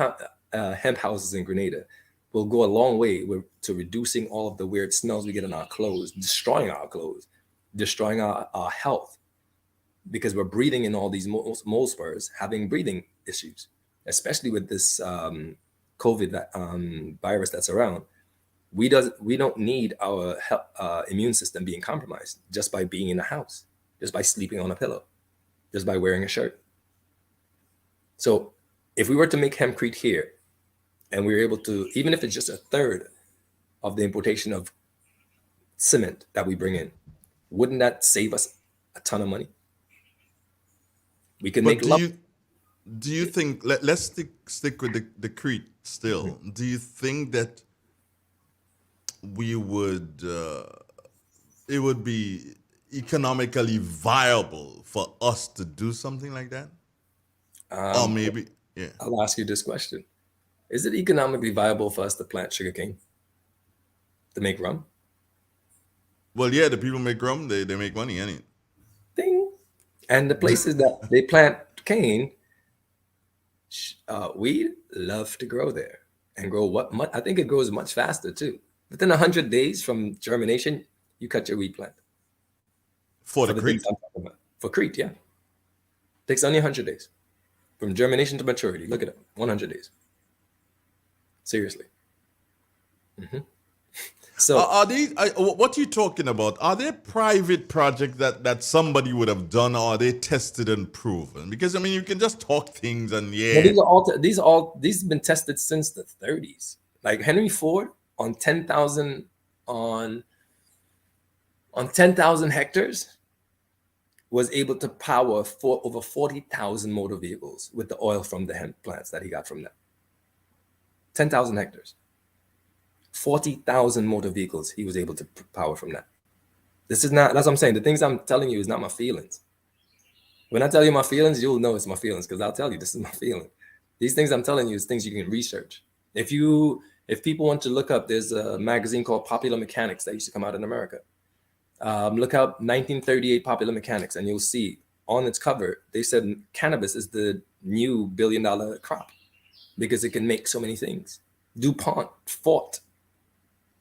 hemp houses in Grenada will go a long way to reducing all of the weird smells we get in our clothes, destroying our clothes, destroying our health, because we're breathing in all these mold spores, having breathing issues, especially with this COVID virus that's around. We don't need our immune system being compromised just by being in the house, just by sleeping on a pillow, just by wearing a shirt. So if we were to make hempcrete here, and we were able to, even if it's just a third of the importation of cement that we bring in, wouldn't that save us a ton of money? We can make. Do you think? Let's stick with the Crete still. Mm-hmm. Do you think that we would? It would be economically viable for us to do something like that, or maybe, yeah. I'll ask you this question: is it economically viable for us to plant sugarcane to make rum? Well, yeah, the people make rum, they make money in it. Ding. And the places that they plant cane, weed love to grow there and grow I think it grows much faster too. Within 100 days from germination, you cut your weed plant. For the Crete? For Crete, yeah. Takes only 100 days. From germination to maturity. Look at it, 100 days. Seriously. Mm-hmm. So are these? What are you talking about? Are they private projects that somebody would have done, or are they tested and proven? Because I mean, you can just talk things and yeah. Well, these have been tested since the 30s. Like Henry Ford on 10,000 on 10,000 hectares was able to power over 40,000 motor vehicles with the oil from the hemp plants that he got from them. 10,000 hectares. 40,000 motor vehicles he was able to power from that. This is not, that's what I'm saying. The things I'm telling you is not my feelings. When I tell you my feelings, you'll know it's my feelings because I'll tell you this is my feeling. These things I'm telling you is things you can research. If people want to look up, there's a magazine called Popular Mechanics that used to come out in America. Look up 1938 Popular Mechanics and you'll see on its cover, they said cannabis is the new $1 billion crop because it can make so many things. DuPont fought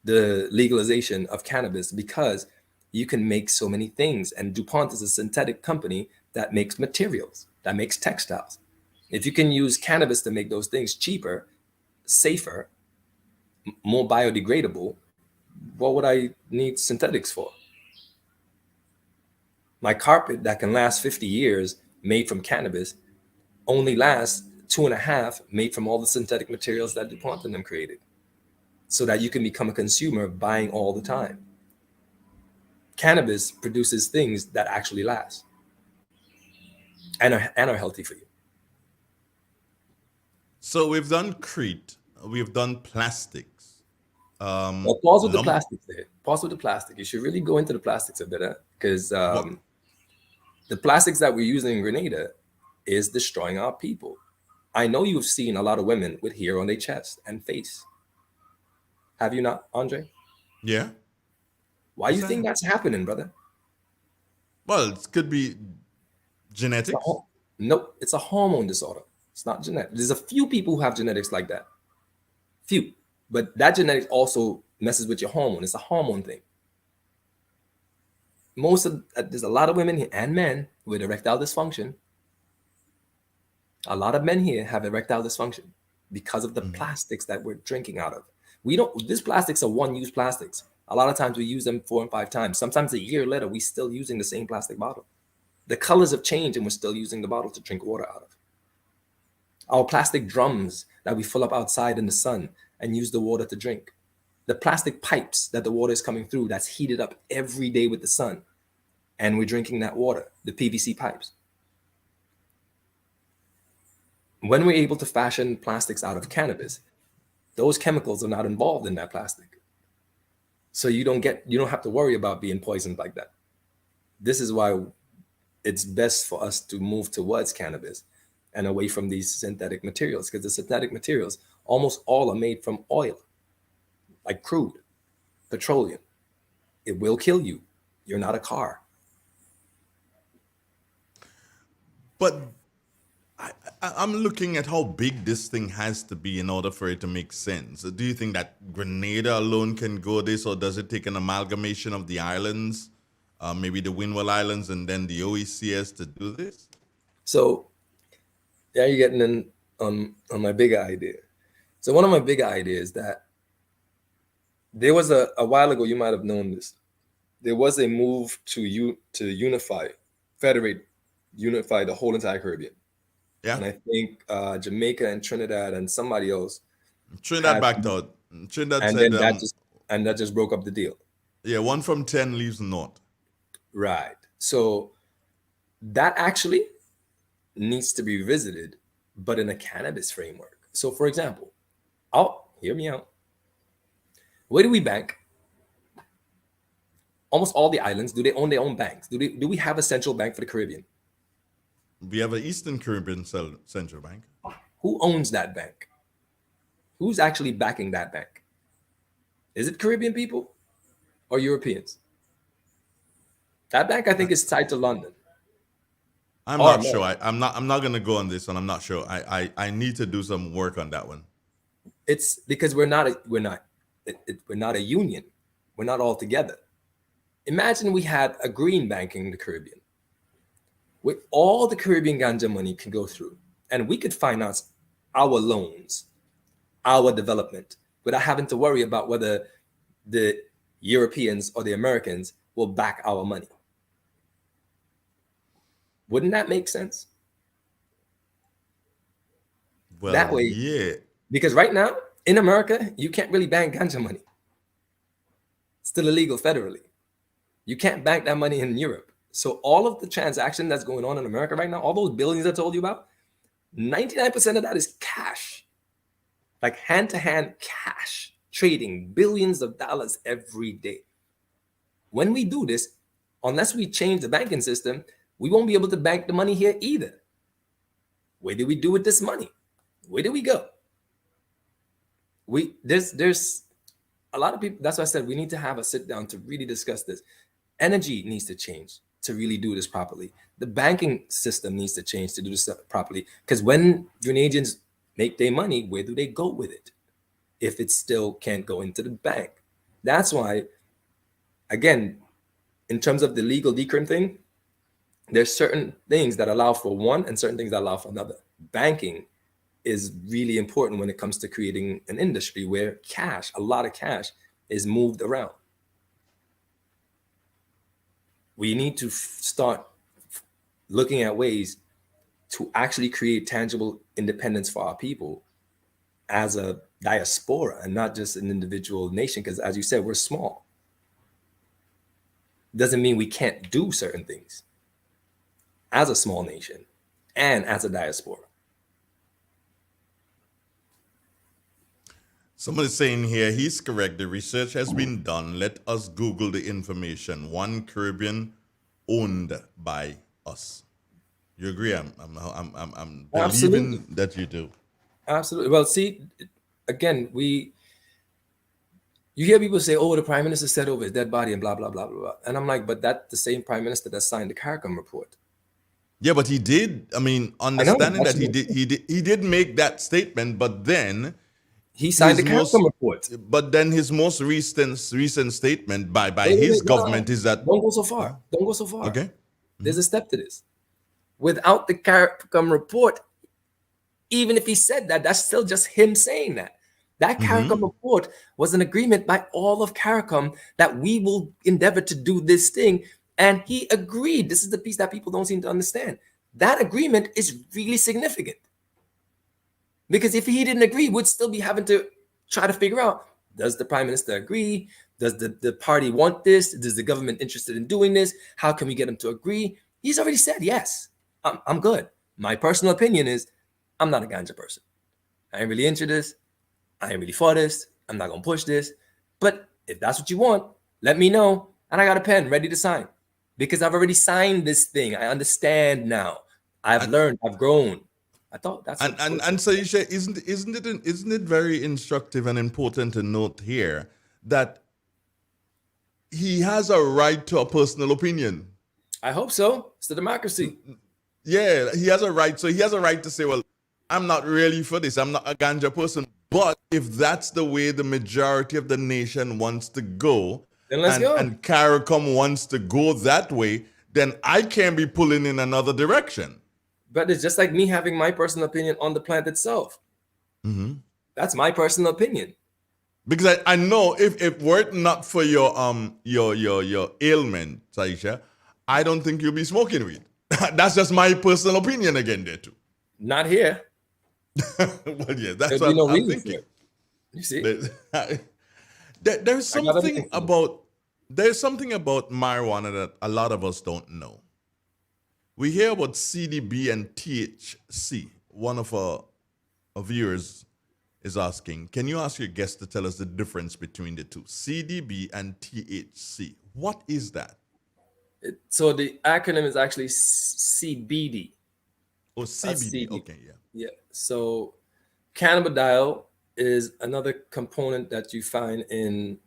the legalization of cannabis because you can make so many things. And DuPont is a synthetic company that makes materials, that makes textiles. If you can use cannabis to make those things cheaper, safer, more biodegradable, what would I need synthetics for? My carpet that can last 50 years made from cannabis only lasts 2.5 made from all the synthetic materials that DuPont and them created, so that you can become a consumer buying all the time. Cannabis produces things that actually last and are healthy for you. So we've done Crete, we've done plastics. Well, pause with the plastics there. Pause with the plastic. You should really go into the plastics a bit, because the plastics that we're using in Grenada is destroying our people. I know you've seen a lot of women with hair on their chest and face. Have you not, Andre? Yeah. Why do you think that's happening, brother? Well, it could be genetics. Nope, it's a hormone disorder. It's not genetic. There's a few people who have genetics like that. Few. But that genetics also messes with your hormone. It's a hormone thing. There's a lot of women here and men with erectile dysfunction. A lot of men here have erectile dysfunction because of the plastics that we're drinking out of. These plastics are one-use plastics. A lot of times we use them 4 and 5 times. Sometimes a year later, we're still using the same plastic bottle. The colors have changed and we're still using the bottle to drink water out of. Our plastic drums that we fill up outside in the sun and use the water to drink. The plastic pipes that the water is coming through that's heated up every day with the sun. And we're drinking that water, the PVC pipes. When we're able to fashion plastics out of cannabis, those chemicals are not involved in that plastic. So you don't have to worry about being poisoned like that. This is why it's best for us to move towards cannabis and away from these synthetic materials, because the synthetic materials, almost all are made from oil, like crude, petroleum. It will kill you. You're not a car. But I'm looking at how big this thing has to be in order for it to make sense. Do you think that Grenada alone can go this, or does it take an amalgamation of the islands, maybe the Windward Islands and then the OECS to do this? So, yeah, you're getting in on my bigger idea. So one of my bigger ideas that there was a while ago, you might have known this. There was a move to unify the whole entire Caribbean. Yeah. And I think Jamaica and Trinidad and somebody else. Trinidad backed out. Trinidad and said then that just broke up the deal. Yeah, 1 from 10 leaves north. Right. So that actually needs to be revisited, but in a cannabis framework. So for example, hear me out. Where do we bank? Almost all the islands, do they own their own banks? Do we have a central bank for the Caribbean? We have an Eastern Caribbean Central Bank. Who owns that bank? Who's actually backing that bank? Is it Caribbean people or Europeans? That bank, I think, is tied to London. I'm not sure. I'm not going to go on this one. I'm not sure. I need to do some work on that one. It's because we're not a union. We're not all together. Imagine we had a green bank in the Caribbean, where all the Caribbean ganja money can go through, and we could finance our loans, our development, without having to worry about whether the Europeans or the Americans will back our money. Wouldn't that make sense? Well, that way, yeah. Because right now in America, you can't really bank ganja money. It's still illegal federally. You can't bank that money in Europe. So all of the transaction that's going on in America right now, all those billions I told you about, 99% of that is cash, like hand-to-hand cash, trading billions of dollars every day. When we do this, unless we change the banking system, we won't be able to bank the money here either. Where do we do with this money? Where do we go? There's a lot of people. That's why I said we need to have a sit down to really discuss this. Energy needs to change to really do this properly. The banking system needs to change to do this properly. Because when Grenadians make their money, where do they go with it? If it still can't go into the bank. That's why, again, in terms of the legal decrim thing, there's certain things that allow for one and certain things that allow for another. Banking is really important when it comes to creating an industry where cash, a lot of cash, is moved around. We need to start looking at ways to actually create tangible independence for our people as a diaspora and not just an individual nation. Because as you said, we're small. Doesn't mean we can't do certain things as a small nation and as a diaspora. Somebody's saying here, he's correct. The research has been done. Let us Google the information. One Caribbean owned by us. You agree? I'm believing Absolutely. that you do. Absolutely. Well, see, again, you hear people say, "Oh, the prime minister said over his dead body," and blah blah blah blah blah. And I'm like, but that's the same prime minister that signed the CARICOM report. Yeah, but he did. I mean, understanding that he did make that statement, but then he signed the CARICOM report. But then his most recent statement by his government is that don't go so far. Don't go so far. Okay. There's a step to this. Without the CARICOM report, even if he said that, that's still just him saying that. That CARICOM report was an agreement by all of CARICOM that we will endeavor to do this thing. And he agreed. This is the piece that people don't seem to understand. That agreement is really significant. Because if he didn't agree, we'd still be having to try to figure out, does the prime minister agree? Does the party want this? Is the government interested in doing this? How can we get him to agree? He's already said, yes, I'm good. My personal opinion is I'm not a ganja person. I ain't really into this. I ain't really for this. I'm not going to push this. But if that's what you want, let me know. And I got a pen ready to sign because I've already signed this thing. I understand now. I've learned. I've grown. I thought that's and so you say, isn't it very instructive and important to note here that he has a right to a personal opinion? I hope so. It's the democracy. Yeah, he has a right. So he has a right to say, well, I'm not really for this. I'm not a ganja person. But if that's the way the majority of the nation wants to go, then let's go. And CARICOM wants to go that way, then I can't be pulling in another direction. But it's just like me having my personal opinion on the plant itself. That's my personal opinion. Because I know if were it not for your ailment, Taisha, I don't think you'll be smoking weed. That's just my personal opinion again there too. Not here. Well, yeah, that's what I'm thinking. You see? There's something about marijuana that a lot of us don't know. We hear about CDB and THC. One of our viewers is asking, can you ask your guest to tell us the difference between the two? CDB and THC. What is that? So the acronym is actually CBD. Oh, CBD. Okay, yeah. Yeah. So cannabidiol is another component that you find in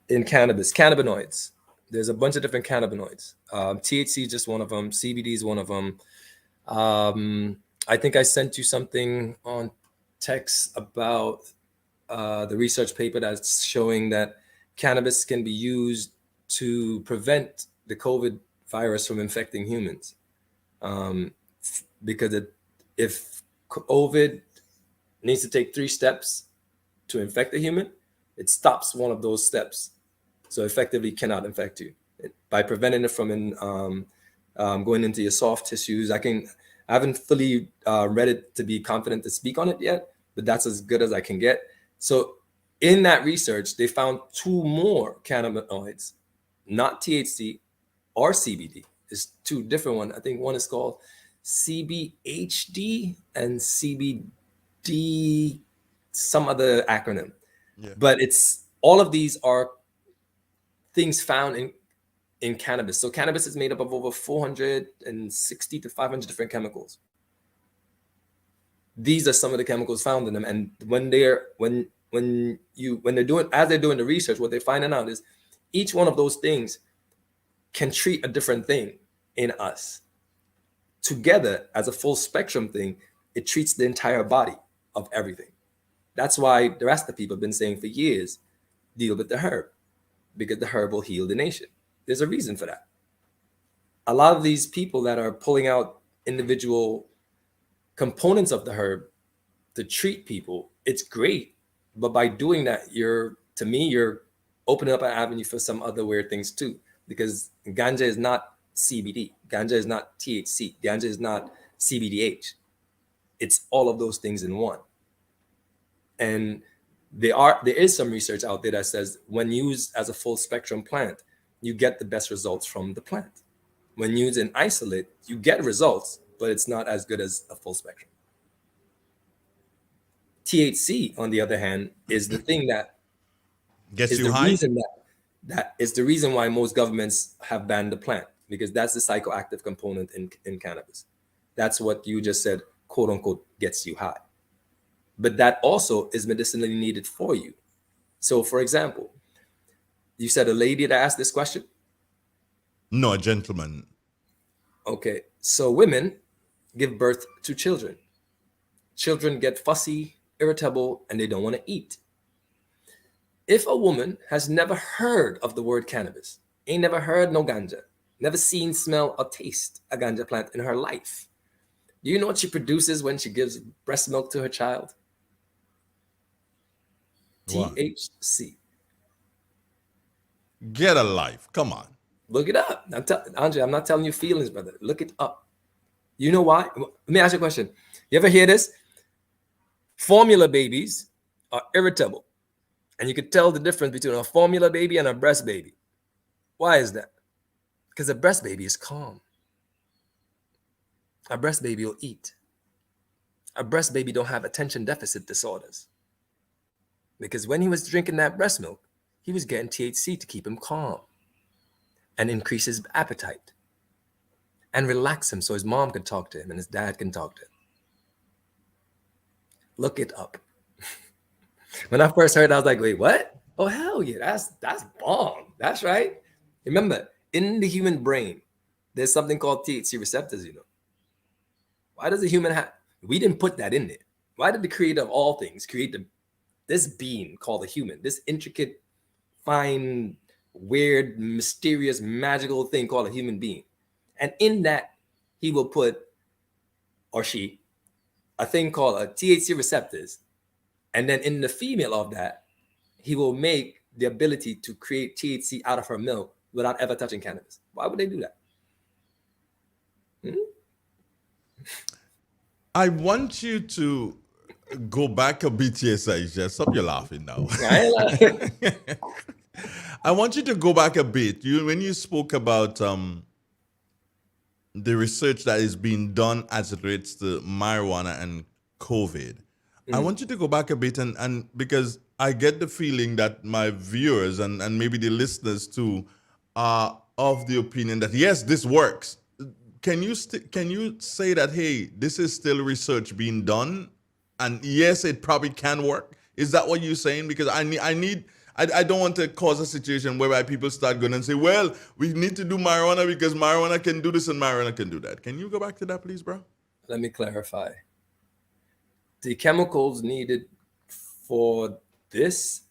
cannabis, cannabinoids. There's a bunch of different cannabinoids. THC is just one of them. CBD is one of them. I think I sent you something on text about the research paper that's showing that cannabis can be used to prevent the COVID virus from infecting humans. Because if COVID needs to take 3 steps to infect a human, it stops one of those steps. So effectively cannot infect you by preventing it from going into your soft tissues. I haven't fully read it to be confident to speak on it yet, but that's as good as I can get. So in that research, they found 2 more cannabinoids, not THC or CBD. It's 2 different ones. I think one is called CBHD and CBD, some other acronym. Yeah. But all of these are things found in cannabis. So cannabis is made up of over 460 to 500 different chemicals. These are some of the chemicals found in them. And when they're doing the research, what they're finding out is each one of those things can treat a different thing in us. Together, as a full spectrum thing, it treats the entire body of everything. That's why the rest of the people have been saying for years, deal with the herb, because the herb will heal the nation. There's a reason for that. A lot of these people that are pulling out individual components of the herb to treat people, it's great. But by doing that, you're opening up an avenue for some other weird things too, because ganja is not CBD. Ganja is not THC. Ganja is not CBDH. It's all of those things in one. And there is some research out there that says when used as a full spectrum plant, you get the best results from the plant. When used in isolate, you get results, but it's not as good as a full spectrum. THC, on the other hand, is the thing that Gets is you the high? reason that is the reason why most governments have banned the plant, because that's the psychoactive component in cannabis. That's what you just said, quote unquote, gets you high. But that also is medicinally needed for you. So, for example, you said a lady that asked this question? No, a gentleman. Okay, so women give birth to children. Children get fussy, irritable, and they don't want to eat. If a woman has never heard of the word cannabis, ain't never heard no ganja, never seen, smell, or taste a ganja plant in her life, do you know what she produces when she gives breast milk to her child? What? THC. Get a life. Come on. Look it up. Andre, I'm not telling you feelings, brother. Look it up. You know why? Let me ask you a question. You ever hear this? Formula babies are irritable. And you could tell the difference between a formula baby and a breast baby. Why is that? Because a breast baby is calm. A breast baby will eat. A breast baby don't have attention deficit disorders. Because when he was drinking that breast milk, he was getting THC to keep him calm and increase his appetite and relax him so his mom can talk to him and his dad can talk to him. Look it up. When I first heard it, I was like, wait, what? Oh, hell yeah, that's bomb. That's right. Remember, in the human brain, there's something called THC receptors, you know. Why does the human have? We didn't put that in there. Why did the creator of all things create this being called a human, this intricate, fine, weird, mysterious, magical thing called a human being? And in that, he will put, or she, a thing called a THC receptors. And then in the female of that, he will make the ability to create THC out of her milk without ever touching cannabis. Why would they do that? I want you to go back a bit, yes, Aisha. Stop your laughing now. I want you to go back a bit. When you spoke about the research that is being done as it relates to marijuana and COVID, I want you to go back a bit and because I get the feeling that my viewers and maybe the listeners too are of the opinion that yes, this works. Can you say that, hey, this is still research being done, and yes, it probably can work? Is that what you're saying? Because I don't want to cause a situation whereby people start going and say, well, we need to do marijuana because marijuana can do this and marijuana can do that. Can you go back to that, please, bro? Let me clarify. The chemicals needed for this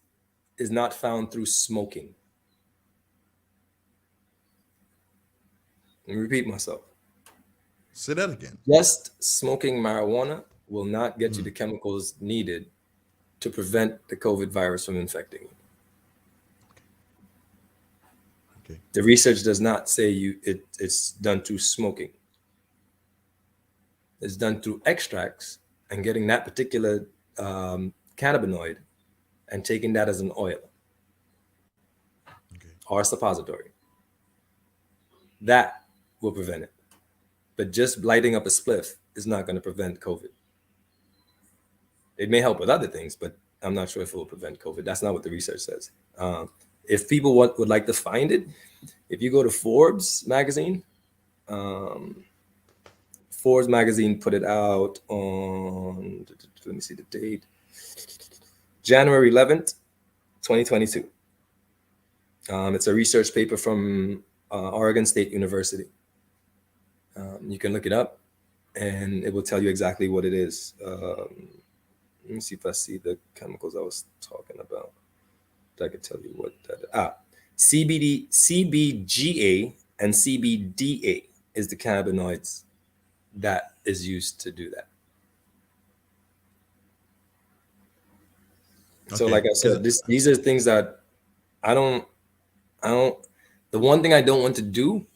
is not found through smoking. Let me repeat myself. Say that again. Just smoking marijuana will not get you the chemicals needed to prevent the COVID virus from infecting you. Okay. The research does not say it's done through smoking. It's done through extracts and getting that particular cannabinoid and taking that as an oil or a suppository. That will prevent it. But just lighting up a spliff is not going to prevent COVID. It may help with other things, but I'm not sure if it will prevent COVID. That's not what the research says. If people would like to find it, if you go to Forbes magazine, Forbes magazine put it out on, let me see the date, January 11th, 2022. It's a research paper from Oregon State University. You can look it up and it will tell you exactly what it is. Let me see if I see the chemicals I was talking about. I can tell you what that CBGA and CBDA is the cannabinoids that is used to do that. Okay. So like I said, these are things that I don't, the one thing I don't want to do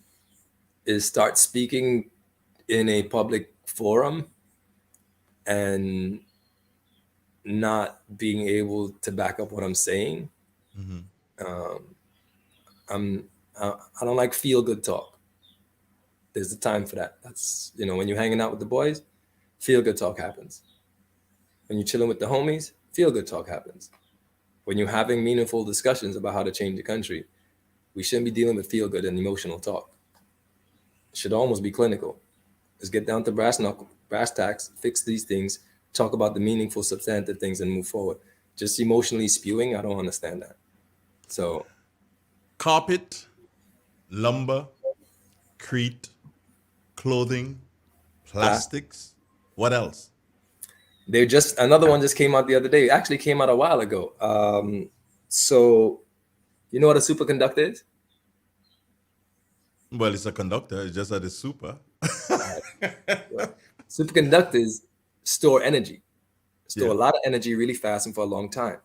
is start speaking in a public forum and not being able to back up what I'm saying. I don't like feel good talk. There's a time for that. That's, when you're hanging out with the boys, feel good talk happens. When you're chilling with the homies, feel good talk happens. When you're having meaningful discussions about how to change the country, we shouldn't be dealing with feel good and emotional talk. It should almost be clinical. Let's get down to brass tacks, fix these things, talk about the meaningful, substantive things, and move forward. Just emotionally spewing, I don't understand that. So, carpet, lumber, crete, clothing, plastics. What else? Another one just came out the other day. It actually came out a while ago. So, you know what a superconductor is? Well, it's a conductor. It's just that it's super. Superconductors store energy, a lot of energy really fast and for a long time.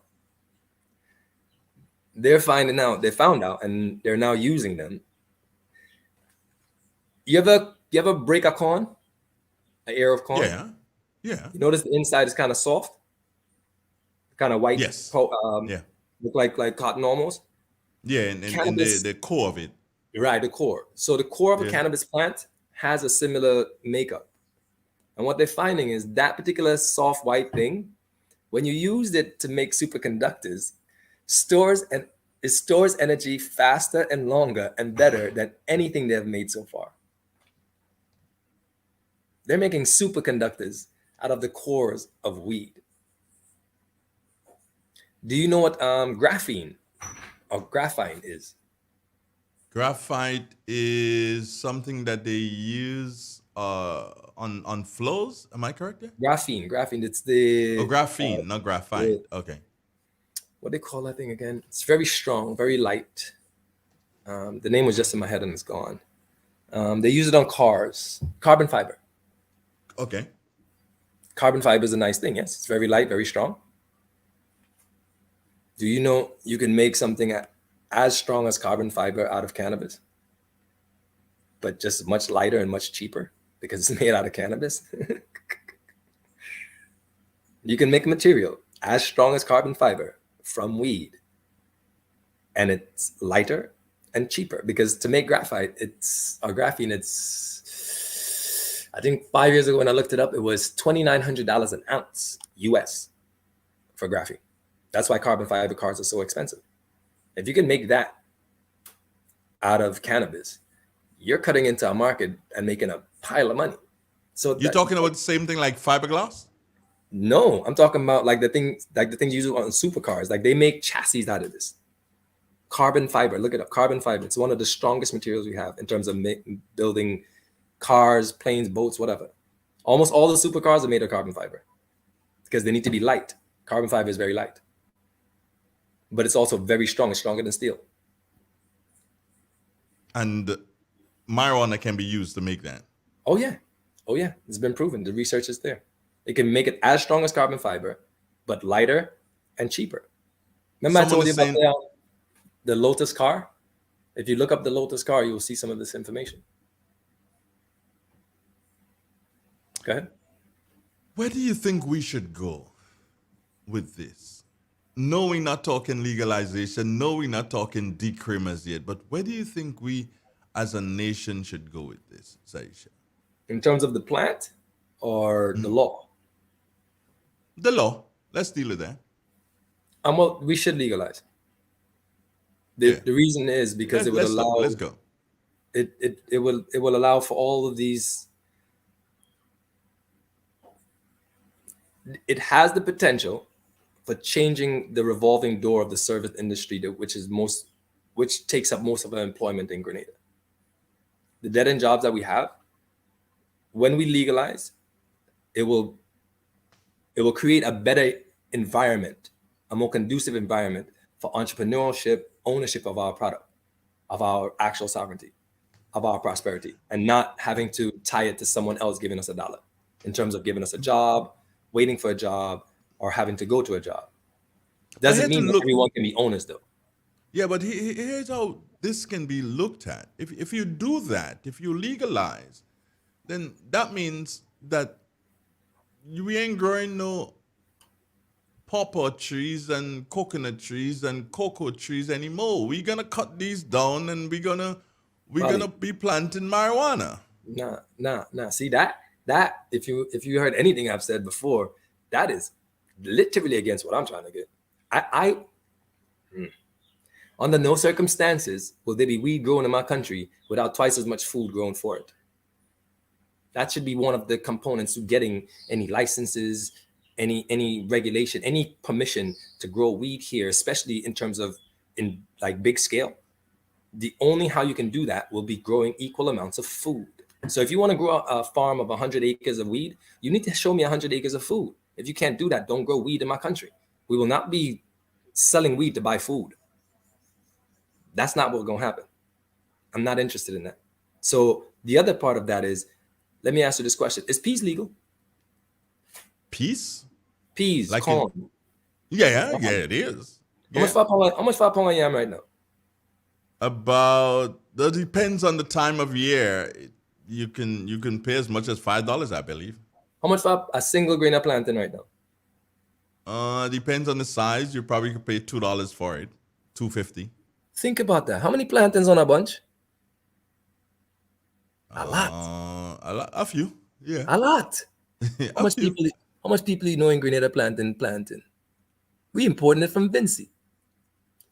They found out, and they're now using them. You ever break a corn, an ear of corn? Yeah. You notice the inside is kind of soft, kind of white. Yes. Look like cotton almost. Yeah, and the core of it. Right, the core. So the core of a cannabis plant has a similar makeup. And what they're finding is that particular soft white thing, when you use it to make superconductors, it stores energy faster and longer and better than anything they've made so far. They're making superconductors out of the cores of weed. Do you know what graphene or graphite is? Graphite is something that they use on flows. Am I correct there? Graphene. It's the graphene, not graphite. Okay. What they call that thing again? It's very strong, very light. The name was just in my head and it's gone. They use it on cars. Carbon fiber. Okay. Carbon fiber is a nice thing. Yes, it's very light, very strong. Do you know you can make something as strong as carbon fiber out of cannabis, but just much lighter and much cheaper because it's made out of cannabis? You can make a material as strong as carbon fiber from weed, and it's lighter and cheaper because to make graphene, I think 5 years ago when I looked it up, it was $2,900 an ounce US for graphene. That's why carbon fiber cars are so expensive. If you can make that out of cannabis, you're cutting into a market and making a pile of money. So you're talking about the same thing like fiberglass? No, I'm talking about like the things used on supercars. Like they make chassis out of this. Carbon fiber, look it up. Carbon fiber. It's one of the strongest materials we have in terms of building cars, planes, boats, whatever. Almost all the supercars are made of carbon fiber because they need to be light. Carbon fiber is very light, but it's also very strong. It's stronger than steel. And marijuana can be used to make that. Oh yeah. It's been proven. The research is there. It can make it as strong as carbon fiber, but lighter and cheaper. Remember I told you about the Lotus car? If you look up the Lotus car, you will see some of this information. Go ahead. Where do you think we should go with this? No, we're not talking legalization. No, we're not talking decrim as yet. But where do you think we as a nation should go with this, Saisha? In terms of the plant or the law? The law. Let's deal with that. Well, we should legalize. The reason is because it would allow. Let's go. It will allow for all of these. It has the potential for changing the revolving door of the service industry, which takes up most of our employment in Grenada. The dead end jobs that we have, when we legalize, it will create a better environment, a more conducive environment for entrepreneurship, ownership of our product, of our actual sovereignty, of our prosperity, and not having to tie it to someone else giving us $1 in terms of giving us a job, waiting for a job, or having to go to a job. Doesn't mean that everyone can be owners, though. Yeah, but here's how this can be looked at. If you do that, if you legalize, then that means that we ain't growing no pawpaw trees and coconut trees and cocoa trees anymore. We're gonna cut these down and we're gonna Bobby, be planting marijuana. nah. See that if you heard anything I've said before, that is literally against what I'm trying to get. Under no circumstances will there be weed grown in my country without twice as much food grown for it. That should be one of the components to getting any licenses, any regulation, any permission to grow weed here, especially in terms of in like big scale. The only how you can do that will be growing equal amounts of food. So if you want to grow a farm of 100 acres of weed, you need to show me 100 acres of food. If you can't do that, don't grow weed in my country. We will not be selling weed to buy food. That's not what's going to happen. I'm not interested in that. So the other part of that is, let me ask you this question. Is peas legal? Peas? Peas, Like corn. Yeah, it is. How much for a pound of yam right now? About, that depends on the time of year. You can pay as much as $5, I believe. How much for a single grain of plantain right now? Depends on the size. You probably could pay $2 for it, $2.50. Think about that. How many plantains on a bunch? A lot. A few. Yeah. A lot. A How much few. people you know in Grenada planting? We importing it from Vinci.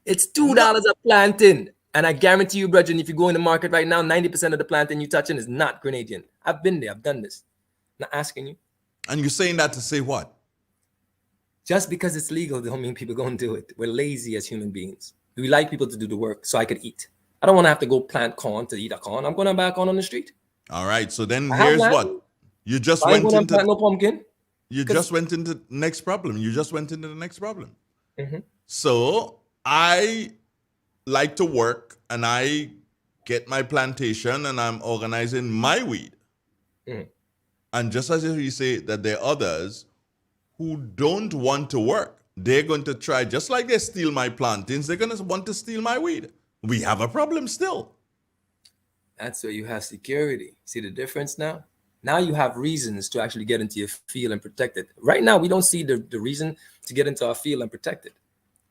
It's $2 a plantain. And I guarantee you, brethren, if you go in the market right now, 90% of the plantain you touching is not Grenadian. I've been there. I've done this. Not asking you. And you're saying that to say what? Just because it's legal don't mean people going to do it. We're lazy as human beings. We like people to do the work so I could eat. I don't want to have to go plant corn to eat a corn. I'm going to buy a corn on the street. All right. So then I have here's land. what. You just I ain't went gonna into plant no pumpkin. You just went into the next problem. Mhm. So I like to work and I get my plantation and I'm organizing my weed. Mhm. And just as you say that there are others who don't want to work, they're going to try, just like they steal my plantains, they're going to want to steal my weed. We have a problem still. That's where you have security. See the difference now? Now you have reasons to actually get into your field and protect it. Right now, we don't see the reason to get into our field and protect it.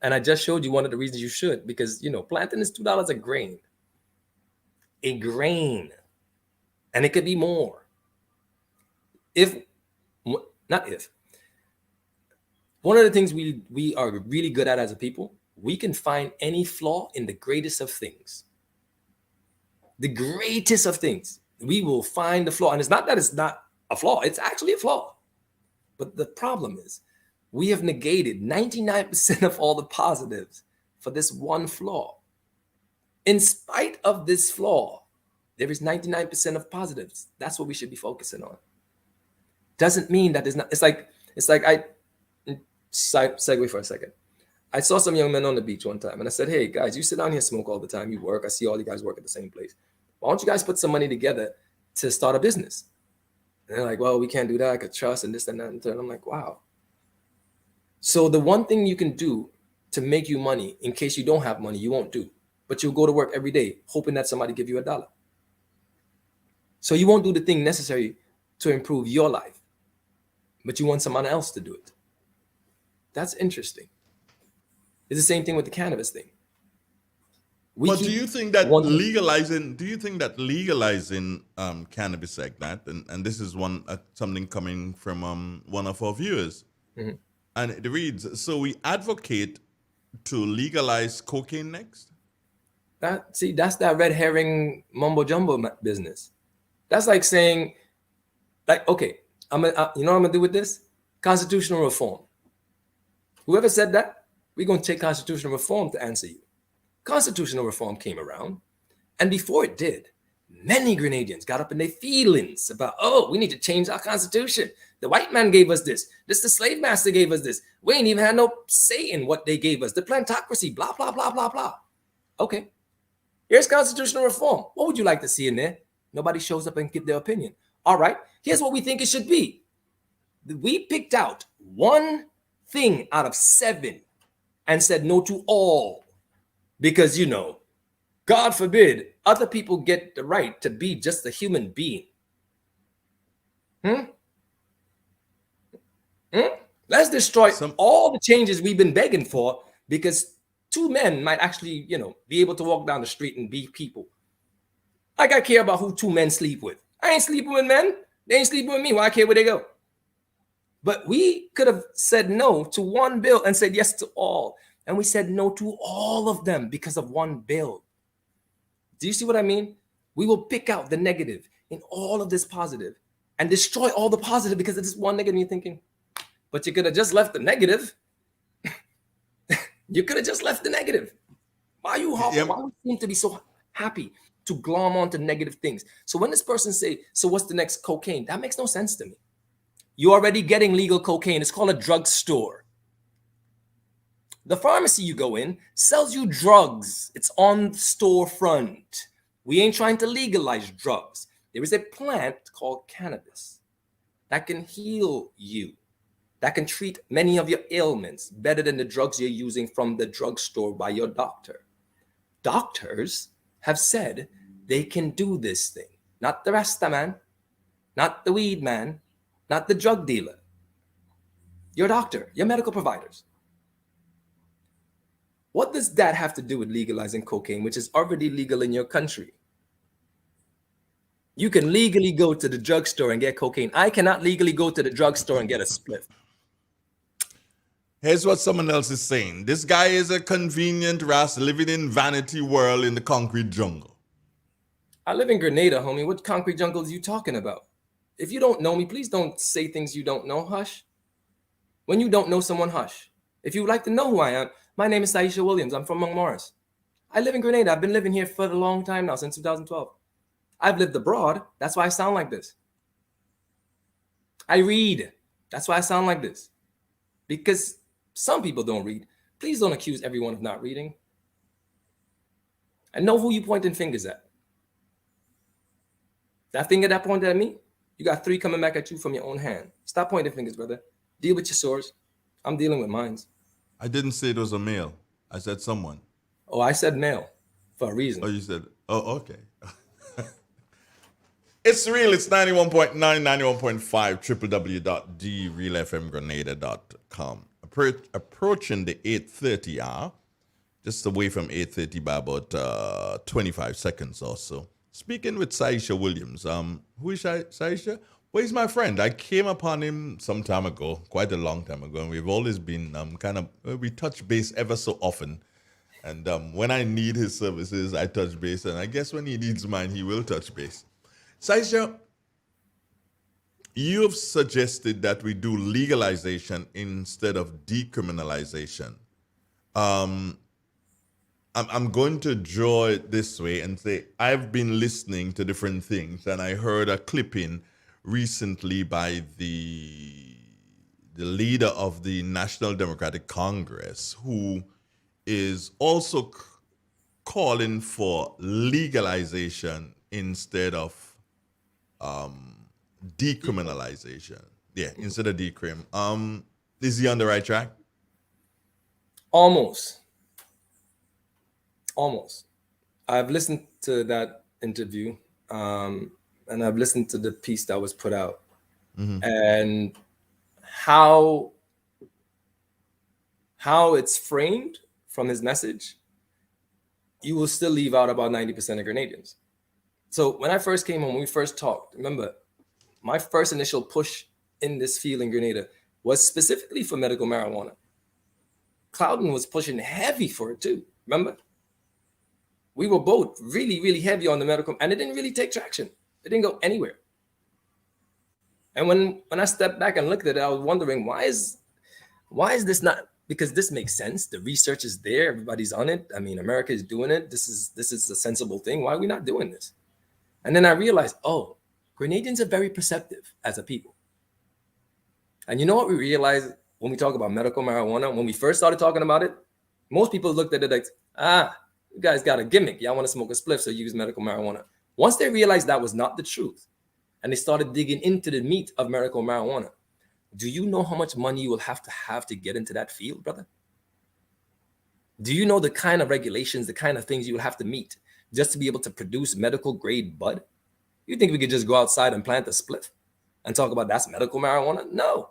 And I just showed you one of the reasons you should, because, plantain is $2 a grain. A grain. And it could be more. One of the things we are really good at as a people, we can find any flaw in the greatest of things. The greatest of things. We will find the flaw. And it's not that it's not a flaw. It's actually a flaw. But the problem is we have negated 99% of all the positives for this one flaw. In spite of this flaw, there is 99% of positives. That's what we should be focusing on. Doesn't mean that there's not. It's like I segue for a second. I saw some young men on the beach one time and I said, hey guys, you sit down here, smoke all the time, you work. I see all you guys work at the same place. Why don't you guys put some money together to start a business? And they're like, well, we can't do that. I could trust and this and that and third. I'm like, wow. So the one thing you can do to make you money in case you don't have money, you won't do. But you'll go to work every day hoping that somebody give you $1. So you won't do the thing necessary to improve your life, but you want someone else to do it. That's interesting. It's the same thing with the cannabis thing. But do you think that legalizing cannabis like that, and this is something coming from one of our viewers, Mhm. and it reads, so we advocate to legalize cocaine next? That's that red herring mumbo jumbo business. That's like saying, okay, you know what I'm gonna do with this? Constitutional reform. Whoever said that, we're gonna take constitutional reform to answer you. Constitutional reform came around, and before it did, many Grenadians got up in their feelings about, we need to change our constitution. The white man gave us this. The slave master gave us this. We ain't even had no say in what they gave us. The plantocracy, blah, blah, blah, blah, blah. Okay, here's constitutional reform. What would you like to see in there? Nobody shows up and give their opinion. All right, here's what we think it should be. We picked out one thing out of 7 and said no to all. Because, God forbid, other people get the right to be just a human being. Let's destroy all the changes we've been begging for, because two men might actually, be able to walk down the street and be people. Like, I care about who two men sleep with. I ain't sleeping with men. They ain't sleeping with me. Why I care where they go? But we could have said no to one bill and said yes to all. And we said no to all of them because of one bill. Do you see what I mean? We will pick out the negative in all of this positive and destroy all the positive because of this one negative. You're thinking, but you could have just left the negative. You could have just left the negative. Why you why you seem to be so happy to glom onto negative things? So when this person say, so what's the next cocaine? That makes no sense to me. You're already getting legal cocaine. It's called a drugstore. The pharmacy you go in sells you drugs. It's on the storefront. We ain't trying to legalize drugs. There is a plant called cannabis that can heal you, that can treat many of your ailments better than the drugs you're using from the drugstore by your doctor. Doctors have said they can do this thing. Not the Rasta man, not the weed man, not the drug dealer. Your doctor, your medical providers. What does that have to do with legalizing cocaine, which is already legal in your country? You can legally go to the drugstore and get cocaine. I cannot legally go to the drugstore and get a spliff. Here's what someone else is saying. This guy is a convenient ras living in vanity world in the concrete jungle. I live in Grenada, homie. What concrete jungle are you talking about? If you don't know me, please don't say things you don't know. Hush. When you don't know someone, hush. If you would like to know who I am, my name is Aisha Williams. I'm from Mount Morris. I live in Grenada. I've been living here for a long time now, since 2012. I've lived abroad. That's why I sound like this. I read. That's why I sound like this. Because some people don't read. Please don't accuse everyone of not reading. I know who you pointing fingers at. That finger that pointed at me, you got 3 coming back at you from your own hand. Stop pointing fingers, brother. Deal with your sores. I'm dealing with mine. I didn't say it was a male. I said someone. Oh, I said male for a reason. Oh, you said, oh, okay. It's real. It's 91.9, 91.5, www.drealfmgrenada.com. Approaching the 8:30 hour, just away from 8:30 by about 25 seconds or so. Speaking with Saisha Williams. Who is Saisha? Well, he's my friend. I came upon him some time ago, quite a long time ago, and we've always been we touch base ever so often. And when I need his services, I touch base, and I guess when he needs mine, he will touch base. Saisha, you have suggested that we do legalization instead of decriminalization. I'm going to draw it this way and say I've been listening to different things, and I heard a clipping recently by the leader of the National Democratic Congress, who is also calling for legalization instead of decriminalization. Yeah, instead of decrim. Is he on the right track? Almost. I've listened to that interview, and I've listened to the piece that was put out, and how it's framed from his message. You will still leave out about 90% of Grenadians. So when I first came home, when we first talked, remember, my first initial push in this field in Grenada was specifically for medical marijuana. Clouden was pushing heavy for it too, remember? We were both really, really heavy on the medical, and it didn't really take traction. It didn't go anywhere. And when I stepped back and looked at it, I was wondering, why is this not? Because this makes sense. The research is there. Everybody's on it. I mean, America is doing it. This is a sensible thing. Why are we not doing this? And then I realized, Grenadians are very perceptive as a people. And you know what we realized when we talk about medical marijuana? When we first started talking about it, most people looked at it like, you guys got a gimmick. Y'all want to smoke a spliff, so you use medical marijuana. Once they realized that was not the truth, and they started digging into the meat of medical marijuana, do you know how much money you will have to get into that field, brother? Do you know the kind of regulations, the kind of things you would have to meet just to be able to produce medical grade bud? You think we could just go outside and plant a spliff and talk about that's medical marijuana? No.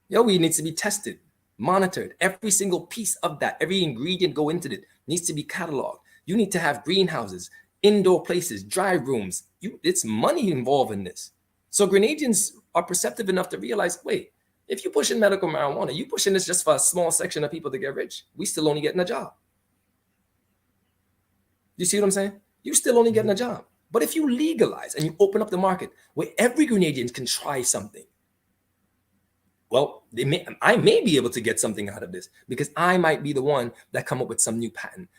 Yo, weed needs to be tested, monitored. Every single piece of that, every ingredient go into it needs to be cataloged. You need to have greenhouses, indoor places, dry rooms. It's money involved in this. So Grenadians are perceptive enough to realize, wait, if you push in medical marijuana, you pushing this just for a small section of people to get rich. We still only getting a job. You see what I'm saying? You still only getting a job. But if you legalize and you open up the market where every Grenadian can try something, well, I may be able to get something out of this because I might be the one that come up with some new patent.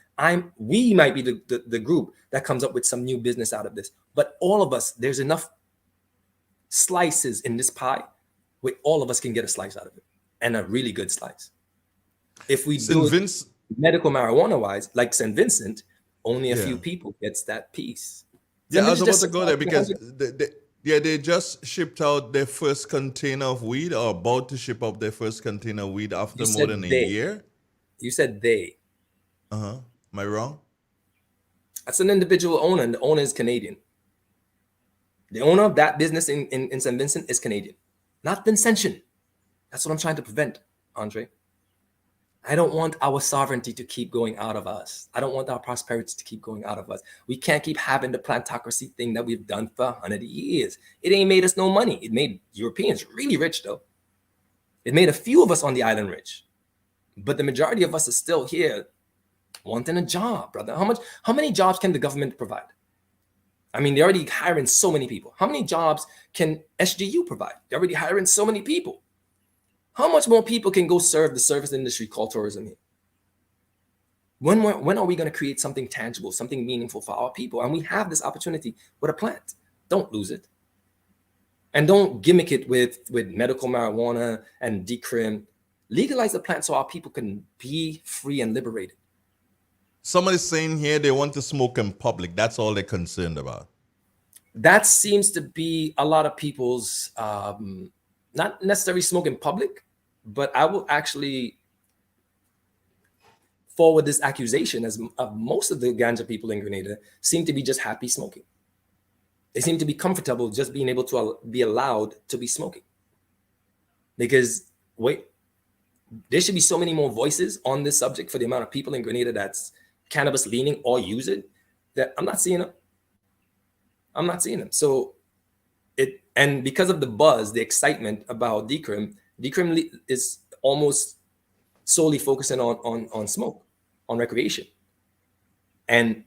We might be the group that comes up with some new business out of this. But all of us, there's enough slices in this pie where all of us can get a slice out of it, and a really good slice. If we do it medical marijuana wise, like St. Vincent, only a few people gets that piece. Yeah, I was about to go there because they just shipped out their first container of weed, or about to ship out their first container of weed after more than a year. You said they. Am I wrong? That's an individual owner, and the owner is Canadian. The owner of that business in St. Vincent is Canadian, not Vincentian. That's what I'm trying to prevent, Andre. I don't want our sovereignty to keep going out of us. I don't want our prosperity to keep going out of us. We can't keep having the plantocracy thing that we've done for 100 years. It ain't made us no money. It made Europeans really rich, though. It made a few of us on the island rich. But the majority of us is still here wanting a job, brother. How many jobs can the government provide? I mean, they're already hiring so many people. How many jobs can SGU provide? They're already hiring so many people. How much more people can go serve the service industry called tourism here? When are we going to create something tangible, something meaningful for our people? And we have this opportunity with a plant. Don't lose it. And don't gimmick it with medical marijuana and decrim. Legalize the plant so our people can be free and liberated. Somebody's saying here they want to smoke in public. That's all they're concerned about. That seems to be a lot of people's, not necessarily smoke in public, but I will actually forward this accusation as most of the ganja people in Grenada seem to be just happy smoking. They seem to be comfortable just being able to be allowed to be smoking. Because, wait, there should be so many more voices on this subject for the amount of people in Grenada that's cannabis leaning or use it, that I'm not seeing them. So and because of the buzz, the excitement about decrim is almost solely focusing on smoke, on recreation, and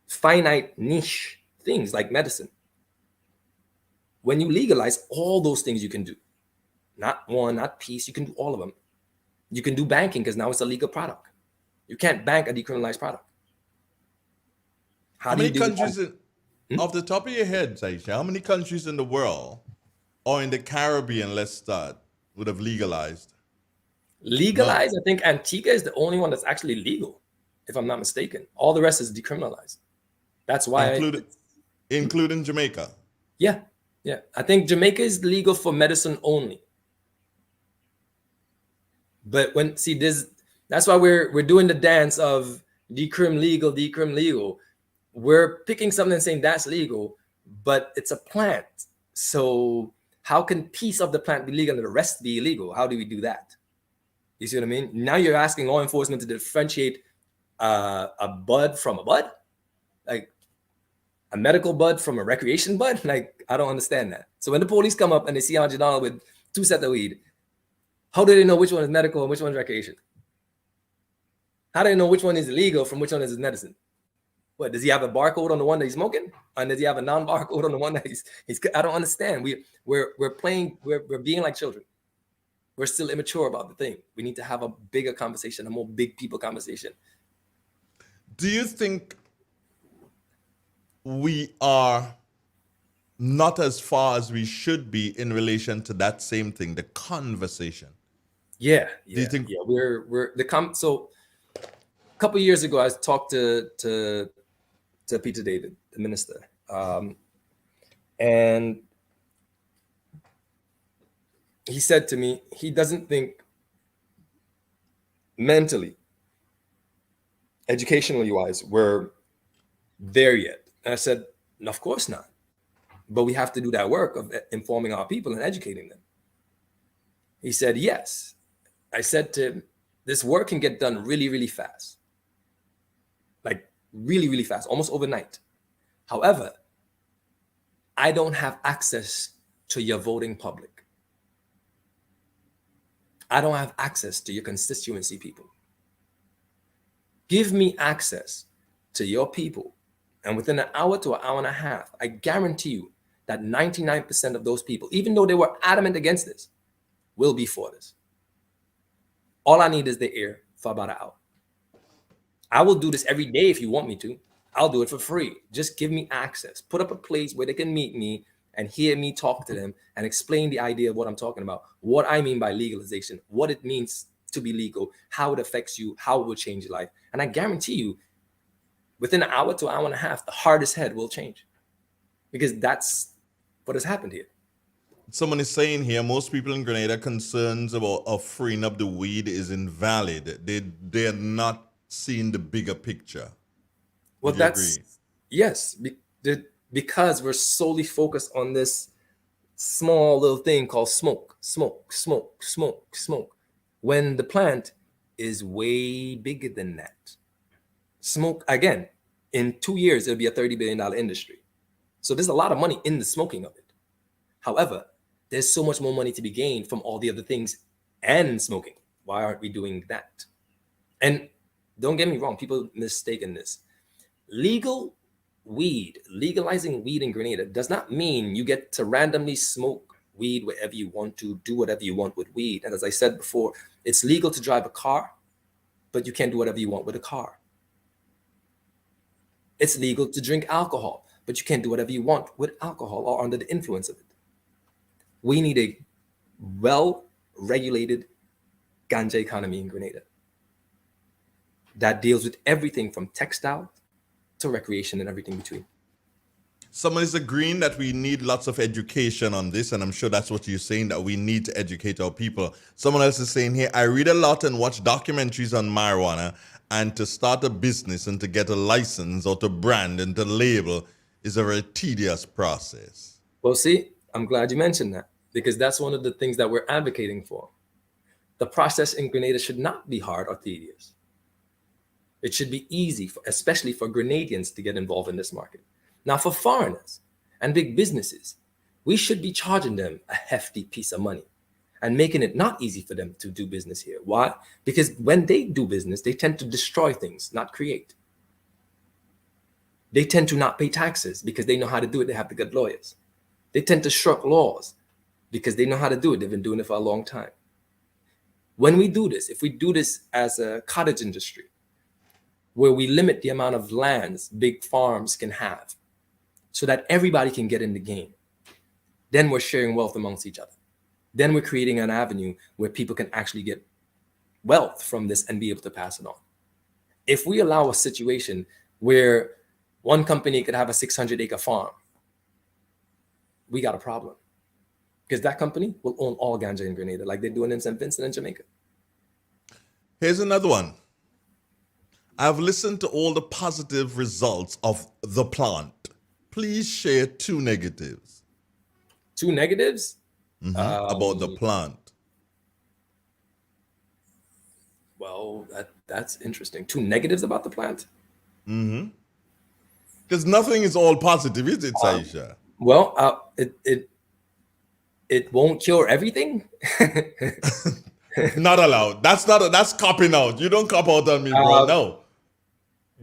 finite niche things like medicine. When you legalize all those things, you can do not one, not piece. You can do all of them. You can do banking because now it's a legal product. You can't bank a decriminalized product. How many countries, off the top of your head, Saisha, how many countries in the world or in the Caribbean, let's start, would have legalized? Legalized? I think Antigua is the only one that's actually legal, if I'm not mistaken. All the rest is decriminalized. That's why including Jamaica. Yeah. I think Jamaica is legal for medicine only. But that's why we're doing the dance of decrim legal. We're picking something and saying that's legal, but it's a plant. So how can piece of the plant be legal and the rest be illegal? How do we do that? You see what I mean? Now you're asking law enforcement to differentiate a bud from a bud, like a medical bud from a recreation bud. Like, I don't understand that. So when the police come up and they see $100 with 2 sets of weed, how do they know which one is medical and which one is recreation? How do they know which one is illegal from which one is medicine? What, does he have a barcode on the one that he's smoking? And does he have a non-barcode on the one that he's I don't understand. We're being like children. We're still immature about the thing. We need to have a bigger conversation, a more big people conversation. Do you think we are not as far as we should be in relation to that same thing, the conversation? Yeah. Do you think so a couple of years ago I talked to Peter David, the minister, and he said to me he doesn't think mentally educationally wise, we're there yet? And I said, of course not. But we have to do that work of informing our people and educating them. He said, yes. I said to him, this work can get done really, really fast. Like really, really fast, almost overnight. However, I don't have access to your voting public. I don't have access to your constituency people. Give me access to your people. And within an hour to an hour and a half, I guarantee you that 99% of those people, even though they were adamant against this, will be for this. All I need is the ear for about an hour. I will do this every day if you want me to. I'll do it for free. Just give me access. Put up a place where they can meet me and hear me talk to them and explain the idea of what I'm talking about, what I mean by legalization, what it means to be legal, how it affects you, how it will change your life. And I guarantee you, within an hour to an hour and a half, the hardest head will change, because that's what has happened here. Someone is saying here, most people in Grenada concerns about freeing up the weed is invalid. They're not seeing the bigger picture. Well, Would you that's agree? yes, because we're solely focused on this small little thing called smoke, smoke, smoke, smoke, smoke, when the plant is way bigger than that. Smoke, again, in 2 years, it'll be a $30 billion industry. So there's a lot of money in the smoking of it. However, there's so much more money to be gained from all the other things and smoking. Why aren't we doing that? And don't get me wrong, people mistaken this. Legal weed, legalizing weed in Grenada does not mean you get to randomly smoke weed wherever you want to, do whatever you want with weed. And as I said before, it's legal to drive a car, but you can't do whatever you want with a car. It's legal to drink alcohol, but you can't do whatever you want with alcohol or under the influence of it. We need a well-regulated ganja economy in Grenada that deals with everything from textile to recreation and everything between. Someone is agreeing that we need lots of education on this, and I'm sure that's what you're saying, that we need to educate our people. Someone else is saying here, I read a lot and watch documentaries on marijuana, and to start a business and to get a license or to brand and to label is a very tedious process. Well, see, I'm glad you mentioned that, because that's one of the things that we're advocating for. The process in Grenada should not be hard or tedious. It should be easy, especially for Grenadians to get involved in this market. Now, for foreigners and big businesses, we should be charging them a hefty piece of money and making it not easy for them to do business here. Why? Because when they do business, they tend to destroy things, not create. They tend to not pay taxes because they know how to do it. They have the good lawyers. They tend to shirk laws because they know how to do it. They've been doing it for a long time. When we do this, if we do this as a cottage industry, where we limit the amount of lands big farms can have so that everybody can get in the game, then we're sharing wealth amongst each other. Then we're creating an avenue where people can actually get wealth from this and be able to pass it on. If we allow a situation where one company could have a 600-acre farm, we got a problem, because that company will own all ganja in Grenada, like they're doing in St. Vincent and Jamaica. Here's another one. I've listened to all the positive results of the plant. Please share 2 negatives. 2 negatives? About the plant. Well, that's interesting. 2 negatives about the plant? Because nothing is all positive, is it, Saisha? Well, it won't cure everything. Not allowed. That's copping out. You don't cop out on me, bro. No.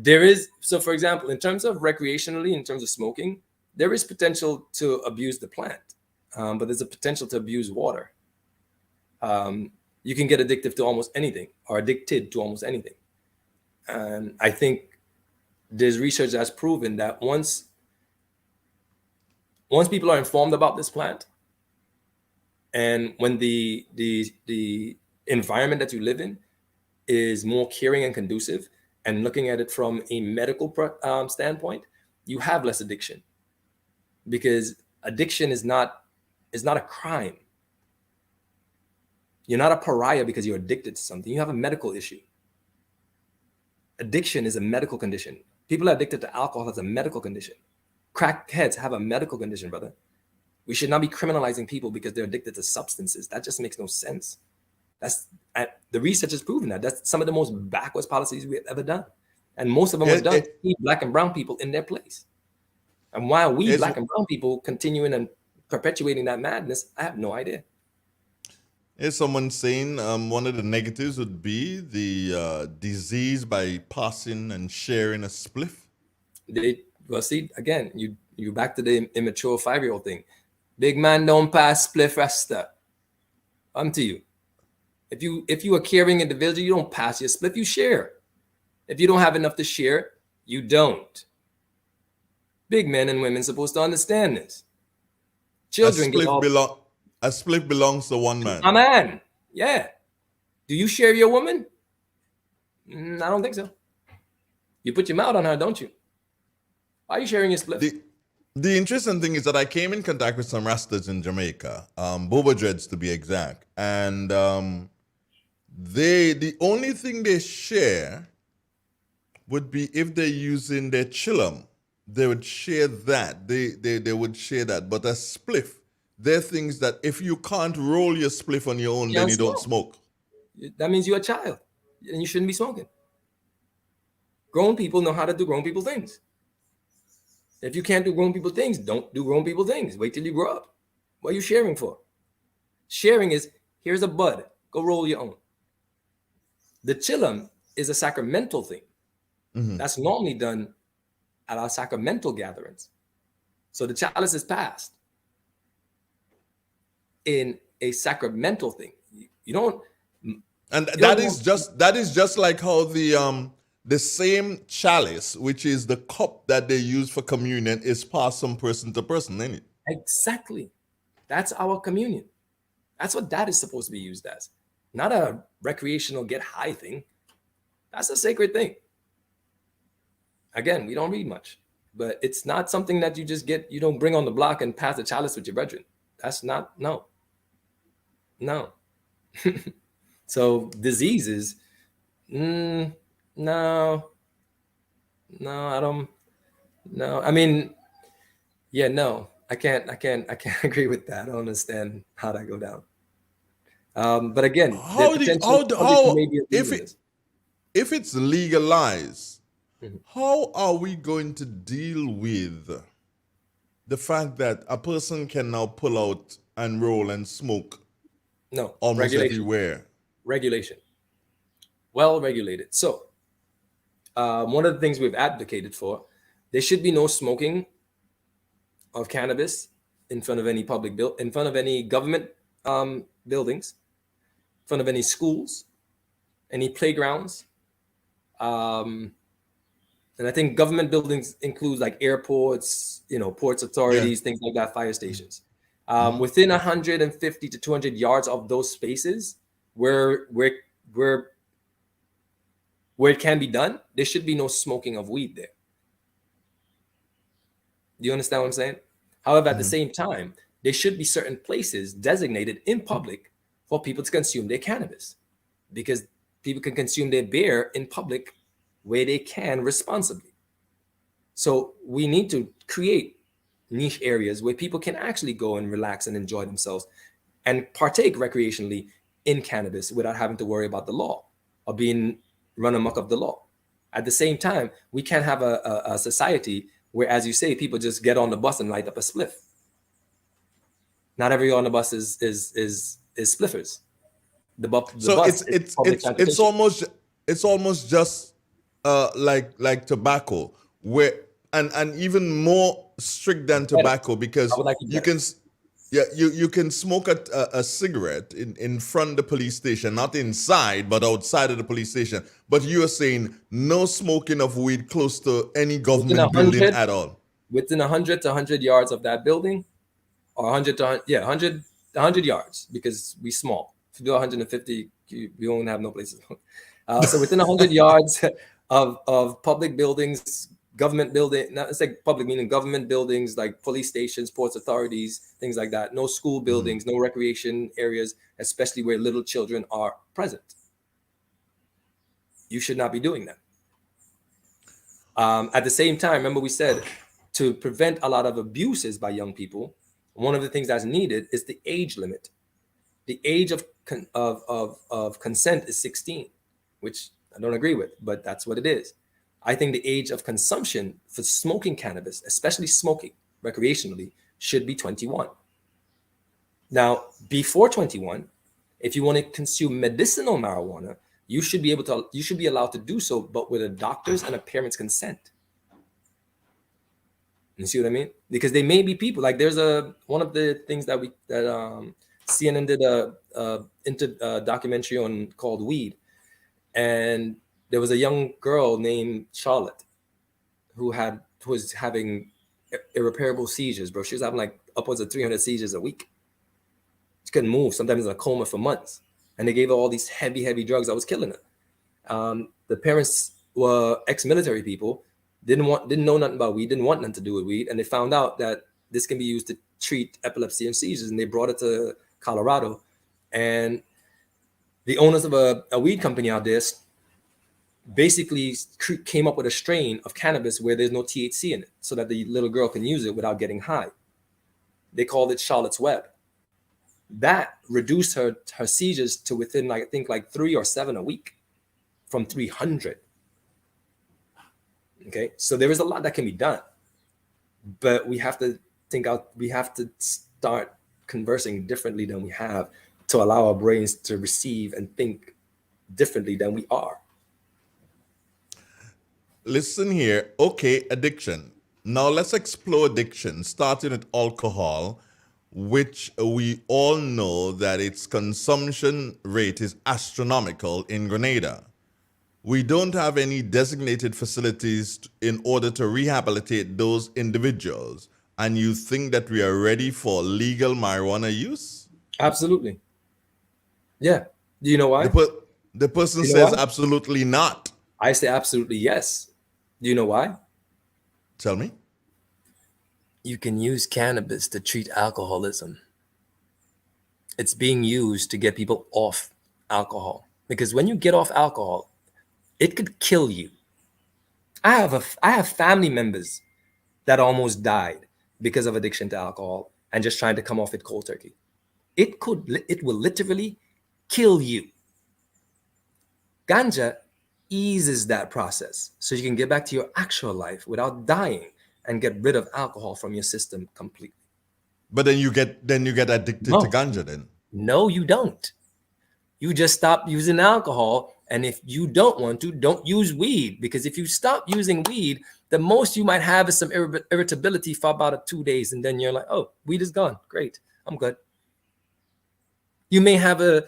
There is, so for example, in terms of recreationally, in terms of smoking, there is potential to abuse the plant, but there's a potential to abuse water. You can get addicted to almost anything, or addicted to almost anything. And I think there's research that's proven that once people are informed about this plant, and when the environment that you live in is more caring and conducive, and looking at it from a medical standpoint, you have less addiction, because addiction is not a crime. You're not a pariah because you're addicted to something. You have a medical issue. Addiction is a medical condition. People are addicted to alcohol as a medical condition. Crackheads have a medical condition, brother. We should not be criminalizing people because they're addicted to substances. That just makes no sense. The research has proven that. That's some of the most backwards policies we've ever done. And most of them were done to keep black and brown people in their place. And why we black and brown people continuing and perpetuating that madness, I have no idea. Is someone saying one of the negatives would be the disease by passing and sharing a spliff? Well, see, again, you back to the immature 5-year-old thing. Big man don't pass spliff rasta. I'm to you. If you are a caring individual, you don't pass your spliff, you share. If you don't have enough to share, you don't. Big men and women supposed to understand this. Children a spliff belongs to one man. A man, yeah. Do you share your woman? I don't think so. You put your mouth on her, don't you? Why are you sharing your spliff? The interesting thing is that I came in contact with some Rastas in Jamaica, Boba Dreads to be exact, and the only thing they share would be if they're using their chillum, they would share that. They would share that. But a spliff, they're things that if you can't roll your spliff on your own, then you don't smoke. That means you're a child and you shouldn't be smoking. Grown people know how to do grown people things. If you can't do grown people things, don't do grown people things. Wait till you grow up. What are you sharing for? Sharing is, here's a bud, go roll your own. The chillum is a sacramental thing. Mm-hmm. That's normally done at our sacramental gatherings. So the chalice is passed in a sacramental thing. You don't. And that is just like how the same chalice, which is the cup that they use for communion, is passed from person to person, isn't it? Exactly. That's our communion. That's what that is supposed to be used as. Not a recreational get high thing. That's a sacred thing. Again, we don't read much, but it's not something that you just get, you don't bring on the block and pass the chalice with your brethren. That's not, no. So diseases, no, I don't, no. I mean, yeah, no, I can't agree with that. I don't understand how that go down. But again, if it's legalized, mm-hmm. How are we going to deal with the fact that a person can now pull out and roll and smoke? No, almost everywhere. Regulation, well regulated. So, one of the things we've advocated for, there should be no smoking of cannabis in front of any in front of any government buildings, in front of any schools, any playgrounds. And I think government buildings include like airports, ports authorities, things like that, fire stations. Within 150 to 200 yards of those spaces where it can be done, there should be no smoking of weed there. Do you understand what I'm saying? However, at the same time, there should be certain places designated in public for people to consume their cannabis, because people can consume their beer in public where they can responsibly. So we need to create niche areas where people can actually go and relax and enjoy themselves and partake recreationally in cannabis without having to worry about the law or being run amok of the law. At the same time, we can't have a society where, as you say, people just get on the bus and light up a spliff. Not everyone on the bus is spliffers. It's almost just like tobacco, where and even more strict than tobacco, because you can smoke a cigarette in front of the police station, not inside but outside of the police station. But you are saying no smoking of weed close to any government building at all. Within 100 to 100 yards of that building, or 100 to 100 yards, because we small. If you do 150, we won't have no places. So within 100 yards of public buildings, government building, not it's like public meaning government buildings like police stations, ports authorities, things like that. No school buildings, no recreation areas, especially where little children are present. You should not be doing that. At the same time, remember we said to prevent a lot of abuses by young people, one of the things that's needed is the age limit. The age of consent is 16, which I don't agree with, but that's what it is. I think the age of consumption for smoking cannabis, especially smoking recreationally, should be 21. Now, before 21, if you want to consume medicinal marijuana, you should be allowed to do so, but with a doctor's and a parent's consent. You see what I mean? Because they may be people like there's one of the things that CNN did a documentary on called Weed, and there was a young girl named Charlotte who was having irreparable seizures, bro. She was having like upwards of 300 seizures a week. She couldn't move, sometimes in a coma for months, and they gave her all these heavy drugs that was killing her. The parents were ex-military people, didn't know nothing about weed, didn't want nothing to do with weed, and they found out that this can be used to treat epilepsy and seizures, and they brought it to Colorado, and the owners of a weed company out there basically came up with a strain of cannabis where there's no THC in it, so that the little girl can use it without getting high. They called it Charlotte's Web. That reduced her seizures to within, I think, like 3 or 7 a week from 300. Okay, so there is a lot that can be done, but we have to start conversing differently than we have to allow our brains to receive and think differently than we are. Listen here. Okay, addiction. Now let's explore addiction, starting with alcohol, which we all know that its consumption rate is astronomical in Grenada. We don't have any designated facilities in order to rehabilitate those individuals. And you think that we are ready for legal marijuana use? Absolutely. Yeah. Do you know why? The person You know says why? absolutely not. I say absolutely yes. Do you know why? Tell me. You can use cannabis to treat alcoholism. It's being used to get people off alcohol. Because when you get off alcohol, it could kill you. I have family members that almost died because of addiction to alcohol and just trying to come off it cold turkey. It will literally kill you. Ganja eases that process so you can get back to your actual life without dying and get rid of alcohol from your system completely. But then you get addicted to ganja then. No, you don't. You just stop using alcohol, and if you don't want to, don't use weed, because if you stop using weed, the most you might have is some irritability for about 2 days, and then you're like, oh, weed is gone. Great, I'm good. You may have a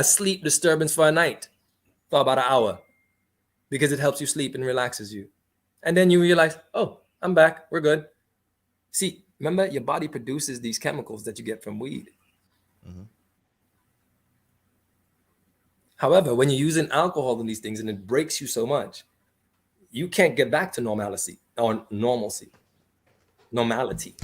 sleep disturbance for a night for about an hour because it helps you sleep and relaxes you. And then you realize, oh, I'm back. We're good. See, remember, your body produces these chemicals that you get from weed. Mm-hmm. However, when you're using alcohol and these things and it breaks you so much, you can't get back to normalcy or normalcy. Normality.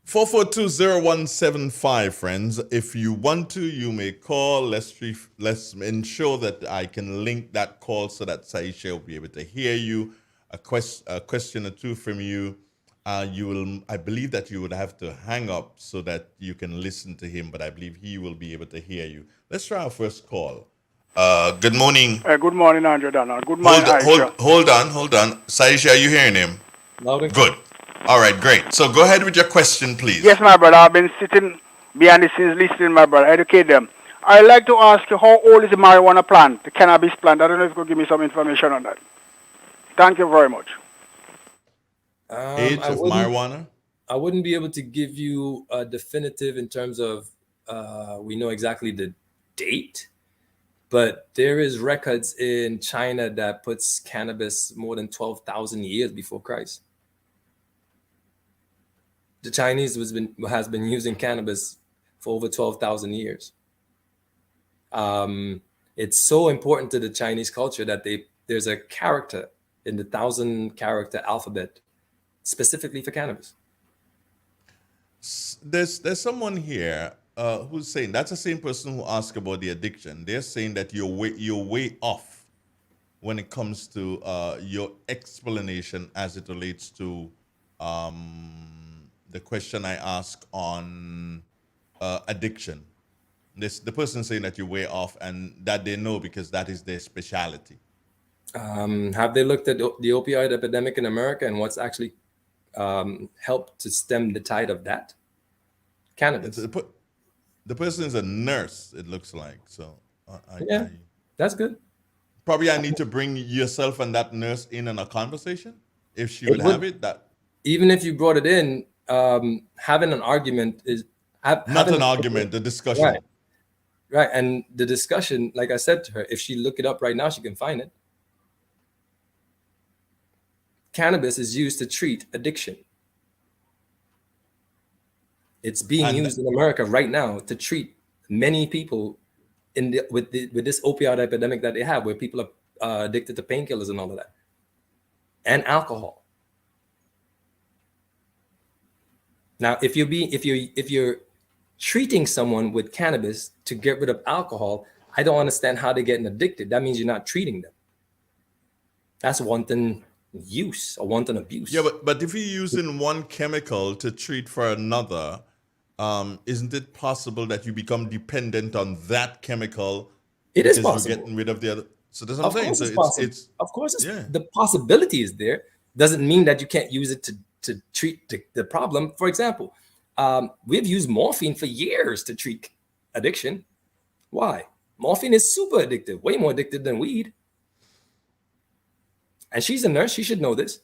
4420175, friends. If you want to, you may call. Let's ensure that I can link that call so that Saisha will be able to hear you. A question or two from you. I believe that you would have to hang up so that you can listen to him, but I believe he will be able to hear you. Let's try our first call. Good morning. Good morning, Andrew Donald. Good morning, Aisha. Hold on. Saisha, are you hearing him? Loud and good. All right, great. So go ahead with your question, please. Yes, my brother. I've been sitting behind the scenes listening, my brother. Educate them. I'd like to ask you, how old is the marijuana plant, the cannabis plant? I don't know if you could give me some information on that. Thank you very much. Age of marijuana? I wouldn't be able to give you a definitive in terms of we know exactly the date, but there is records in China that puts cannabis more than 12,000 years before Christ. The Chinese has been using cannabis for over 12,000 years. It's so important to the Chinese culture that there's a character in the 1,000-character alphabet specifically for cannabis. There's someone here who's saying, that's the same person who asked about the addiction. They're saying that you're way off. when it comes to your explanation as it relates to the question I asked on addiction. The person saying that you're way off and that they know because that is their specialty. Have they looked at the opioid epidemic in America and what's actually helped to stem the tide of that? Cannabis. The person is a nurse, it looks like. So that's good. Probably I need to bring yourself and that nurse in a conversation if she would have it. That even if you brought it in, having an argument is not an argument, a discussion. Right. Right. And the discussion, like I said to her, if she look it up right now, she can find it. Cannabis is used to treat addiction. It's being used in America right now to treat many people with this opioid epidemic that they have, where people are addicted to painkillers and all of that, and alcohol. Now, if you're treating someone with cannabis to get rid of alcohol, I don't understand how they're getting addicted. That means you're not treating them. That's wanton use or wanton abuse. Yeah, but if you're using one chemical to treat for another, isn't it possible that you become dependent on that chemical? It is possible. You're getting rid of the other. So that's what I'm saying. So it's of course, the possibility is there. Doesn't mean that you can't use it to treat the problem. For example, we've used morphine for years to treat addiction. Why? Morphine is super addictive, way more addictive than weed. And she's a nurse. She should know this.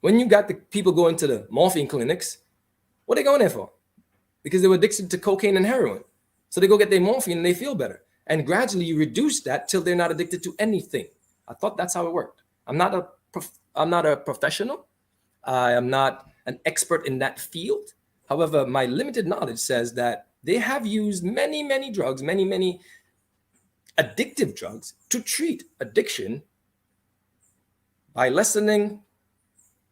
When you got the people going to the morphine clinics, what are they going there for? Because they were addicted to cocaine and heroin. So they go get their morphine and they feel better. And gradually you reduce that till they're not addicted to anything. I thought that's how it worked. I'm not a professional. I am not an expert in that field. However, my limited knowledge says that they have used many, many drugs, many addictive drugs to treat addiction by lessening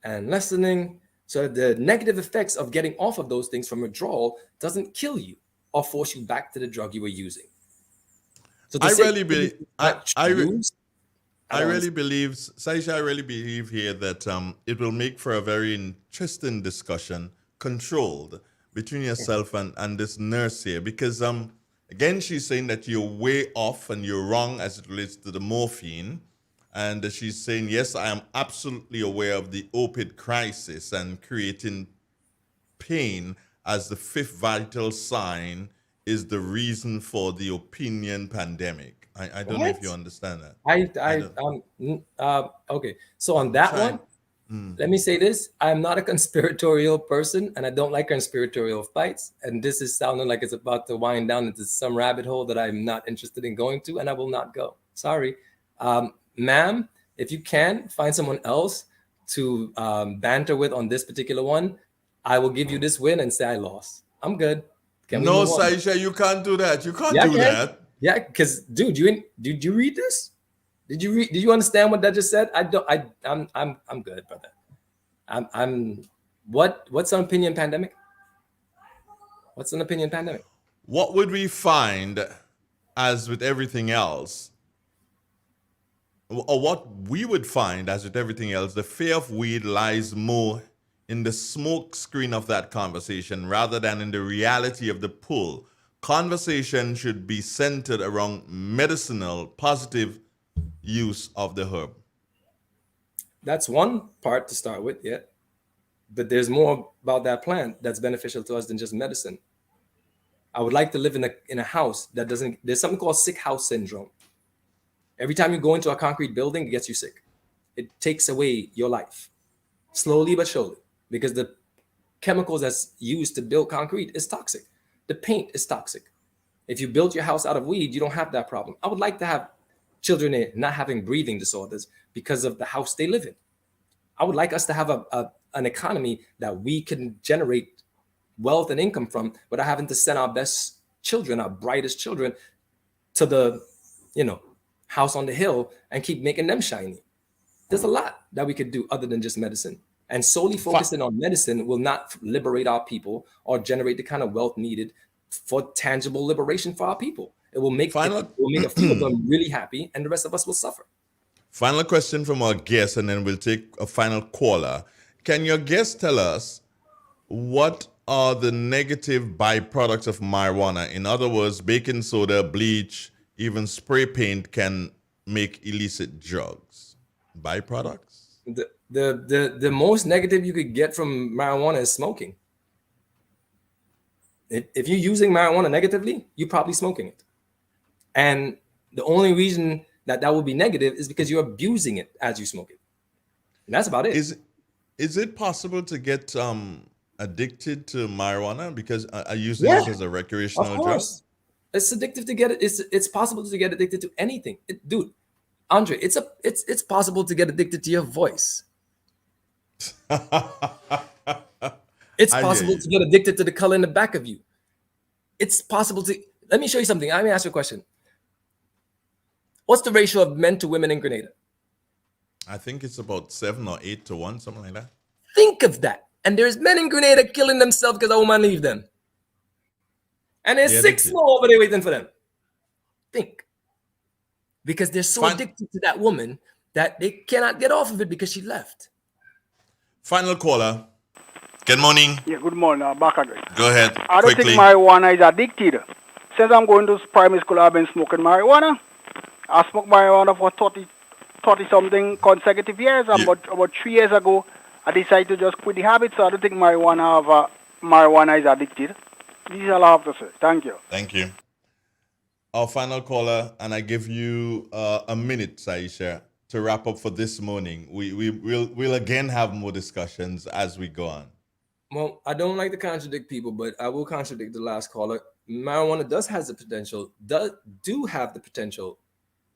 and lessening. So the negative effects of getting off of those things from withdrawal doesn't kill you or force you back to the drug you were using. So I really believe, Saisha, I really believe here that it will make for a very interesting discussion, controlled, between yourself and this nurse here. Because, again, she's saying that you're way off and you're wrong as it relates to the morphine. And she's saying, yes, I am absolutely aware of the opioid crisis and creating pain as the fifth vital sign is the reason for the opinion pandemic. I don't know if you understand that. Okay. So on that one, let me say this. I'm not a conspiratorial person and I don't like conspiratorial fights. And this is sounding like it's about to wind down into some rabbit hole that I'm not interested in going to, and I will not go. Sorry. Ma'am, if you can find someone else to banter with on this particular one, I will give you this win and say I lost. I'm good. No, Saisha, you can't do that. You can't do that. Yeah, because dude, did you read this? Did you understand what that just said? I'm good, brother. What's an opinion pandemic? What's an opinion pandemic? What would we find, as with everything else, or what we would find, as with everything else, the fear of weed lies more in the smoke screen of that conversation rather than in the reality of the pull. Conversation should be centered around medicinal, positive use of the herb. That's one part to start with, yeah. But there's more about that plant that's beneficial to us than just medicine. I would like to live in a house that doesn't, there's something called sick house syndrome. Every time you go into a concrete building, it gets you sick. It takes away your life, slowly but surely, because the chemicals that's used to build concrete is toxic. The paint is toxic. If you build your house out of weed, you don't have that problem. I would like to have children not having breathing disorders because of the house they live in. I would like us to have an economy that we can generate wealth and income from without having to send our best children, our brightest children, to the, house on the hill and keep making them shiny. There's a lot that we could do other than just medicine. And solely focusing on medicine will not liberate our people or generate the kind of wealth needed for tangible liberation for our people. It will make a few of them really happy and the rest of us will suffer. Final question from our guest, and then we'll take a final caller. Can your guest tell us what are the negative byproducts of marijuana? In other words, baking soda, bleach, even spray paint can make illicit drugs. Byproducts? The most negative you could get from marijuana is smoking. If you're using marijuana negatively, you're probably smoking it. And the only reason that would be negative is because you're abusing it as you smoke it. And that's about it. Is it possible to get addicted to marijuana because I use this as a recreational drug? It's addictive to get it. It's possible to get addicted to anything, dude. Andre, it's possible to get addicted to your voice. It's possible to get addicted to the color in the back of you. It's possible to. Let me show you something. Let me ask you a question. What's the ratio of men to women in Grenada? I think it's about 7 or 8 to 1, something like that. Think of that. And there's men in Grenada killing themselves because a woman leave them. And there's 6 more over there waiting for them. Think. Because they're so addicted to that woman that they cannot get off of it because she left. Final caller. Good morning. Yeah, good morning. Back again. Go ahead. I don't think marijuana is addicted. Since I'm going to primary school, I've been smoking marijuana. I smoked marijuana for 30-something consecutive years. About 3 years ago, I decided to just quit the habit, so I don't think marijuana is addicted. This is all I have to say. Thank you. Thank you. Our final caller, and I give you a minute, Saisha, to wrap up for this morning. We'll again have more discussions as we go on. Well, I don't like to contradict people, but I will contradict the last caller. Marijuana have the potential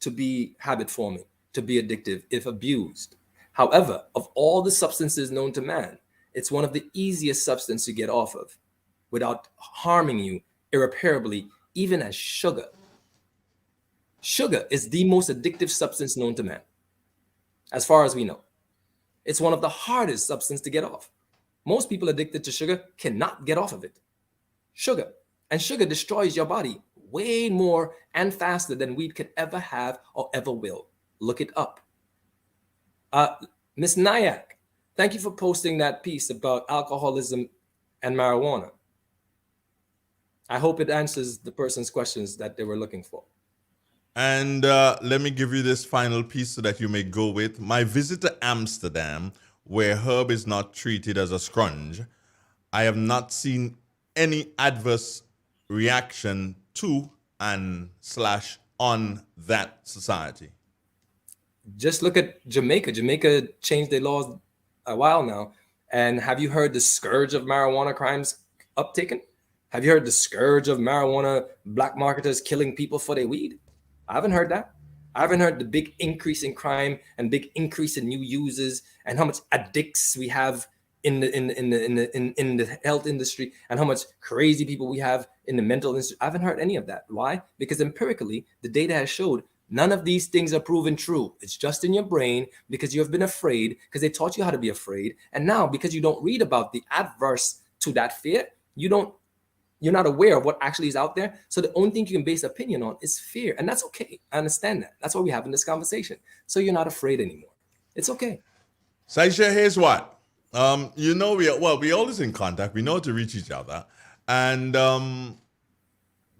to be habit forming, to be addictive if abused. However, of all the substances known to man, it's one of the easiest substances to get off of without harming you irreparably, even as sugar. Sugar is the most addictive substance known to man, as far as we know. It's one of the hardest substances to get off. Most people addicted to sugar cannot get off of it. Sugar. And sugar destroys your body way more and faster than weed could ever have or ever will. Look it up. Miss Nyack, thank you for posting that piece about alcoholism and marijuana. I hope it answers the person's questions that they were looking for. And let me give you this final piece so that you may go with. My visit to Amsterdam, where herb is not treated as a scrunge, I have not seen any adverse reaction to and / on that society. Just look at Jamaica. Jamaica changed their laws a while now. And have you heard the scourge of marijuana crimes uptaken? Have you heard the scourge of marijuana black marketers killing people for their weed? I haven't heard that. I haven't heard the big increase in crime and big increase in new users and how much addicts we have in the health industry and how much crazy people we have in the mental industry. I haven't heard any of that. Why? Because empirically, the data has showed none of these things are proven true. It's just in your brain because you have been afraid, because they taught you how to be afraid. And now, because you don't read about the adverse to that fear, you're not aware of what actually is out there. So the only thing you can base opinion on is fear. And that's okay. I understand that. That's why we're having this conversation. So you're not afraid anymore. It's okay. Saisha, here's what. We always in contact. We know how to reach each other. And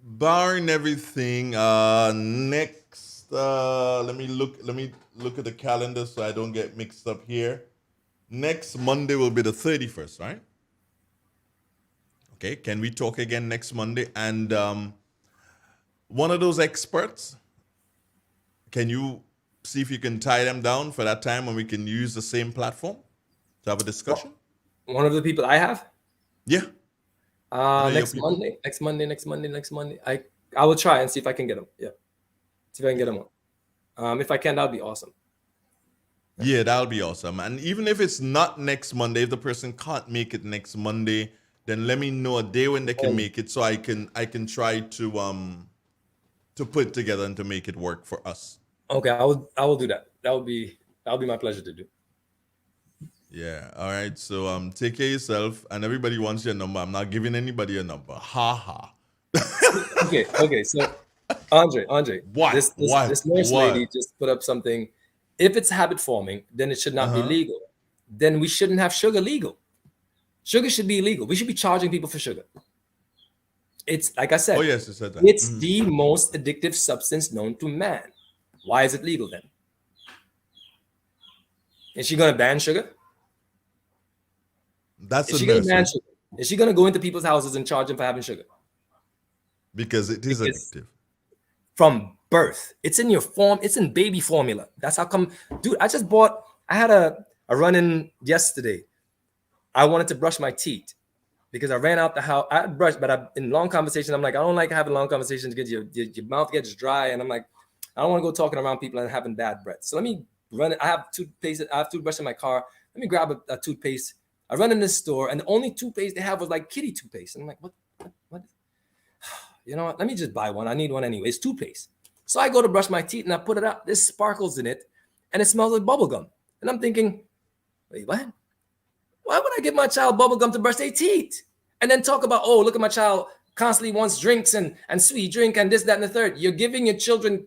barring everything, next, let me look at the calendar so I don't get mixed up here. Next Monday will be the 31st, right? Okay, can we talk again next Monday? And one of those experts, can you see if you can tie them down for that time when we can use the same platform to have a discussion? One of the people I have? Yeah. Next Monday. I will try and see if I can get them. Yeah. See if I can get them on. If I can, that would be awesome. Yeah, that'll be awesome. And even if it's not next Monday, if the person can't make it next Monday, then let me know a day when they can make it so I can try to put it together and to make it work for us. Okay, I will do that. That'll be my pleasure to do. Yeah. All right. So take care of yourself, and everybody wants your number. I'm not giving anybody a number. Ha ha. Okay. So Andre, what? This nurse lady just put up something if it's habit forming, then it should not be legal. Then we shouldn't have sugar legal. Sugar should be illegal. We should be charging people for sugar. It's like I said. Oh yes, you said that. It's the most addictive substance known to man. Why is it legal then? Is she going to ban sugar? That's is she going to ban sugar? Is she going to go into people's houses and charge them for having sugar? Because it is addictive. From birth. It's in your form. It's in baby formula. That's how come. Dude, I had a run-in yesterday. I wanted to brush my teeth because I ran out the house. I brushed, but in long conversation, I'm like, I don't like having long conversations because your mouth gets dry. And I'm like, I don't want to go talking around people and having bad breath. So let me run it. I have toothpaste. I have toothbrush in my car. Let me grab a toothpaste. I run in this store, and the only toothpaste they have was like kitty toothpaste. And I'm like, what? You know what? Let me just buy one. I need one anyway. It's toothpaste. So I go to brush my teeth, and I put it out. There's sparkles in it, and it smells like bubble gum. And I'm thinking, wait, what? Why would I give my child bubble gum to brush their teeth? And then talk about, oh, look at my child constantly wants drinks and sweet drink and this, that, and the third. You're giving your children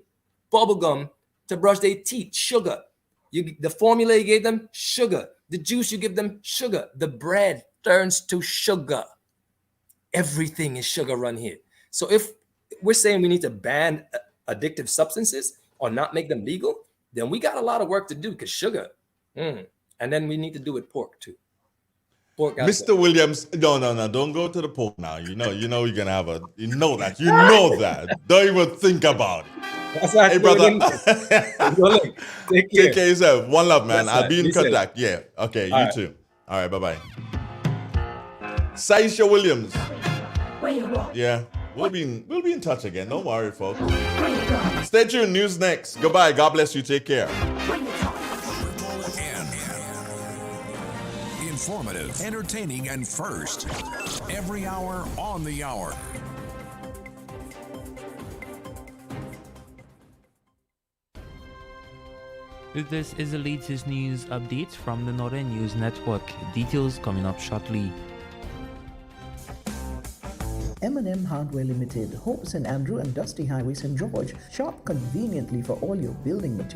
bubble gum to brush their teeth, sugar. The formula you gave them, sugar. The juice you give them, sugar. The bread turns to sugar. Everything is sugar run here. So if we're saying we need to ban addictive substances or not make them legal, then we got a lot of work to do because sugar. And then we need to do with pork too. Pork. Mr. Williams, no, don't go to the pork now. You know you're gonna have that. Don't even think about it. That's right. Hey, brother. Take care of yourself. One love, man. That's I'll be in contact. Yeah. Okay. All you right. too. All right. Bye-bye. Saisha Williams. Yeah. We'll be in touch again. Don't worry, folks. Stay tuned. News next. Goodbye. God bless you. Take care. Informative, entertaining, and first. Every hour on the hour. This is the latest news update from the Northern News Network. Details coming up shortly. M&M Hardware Limited, Hope St. Andrew and Dusty Highway, St. George. Shop conveniently for all your building materials.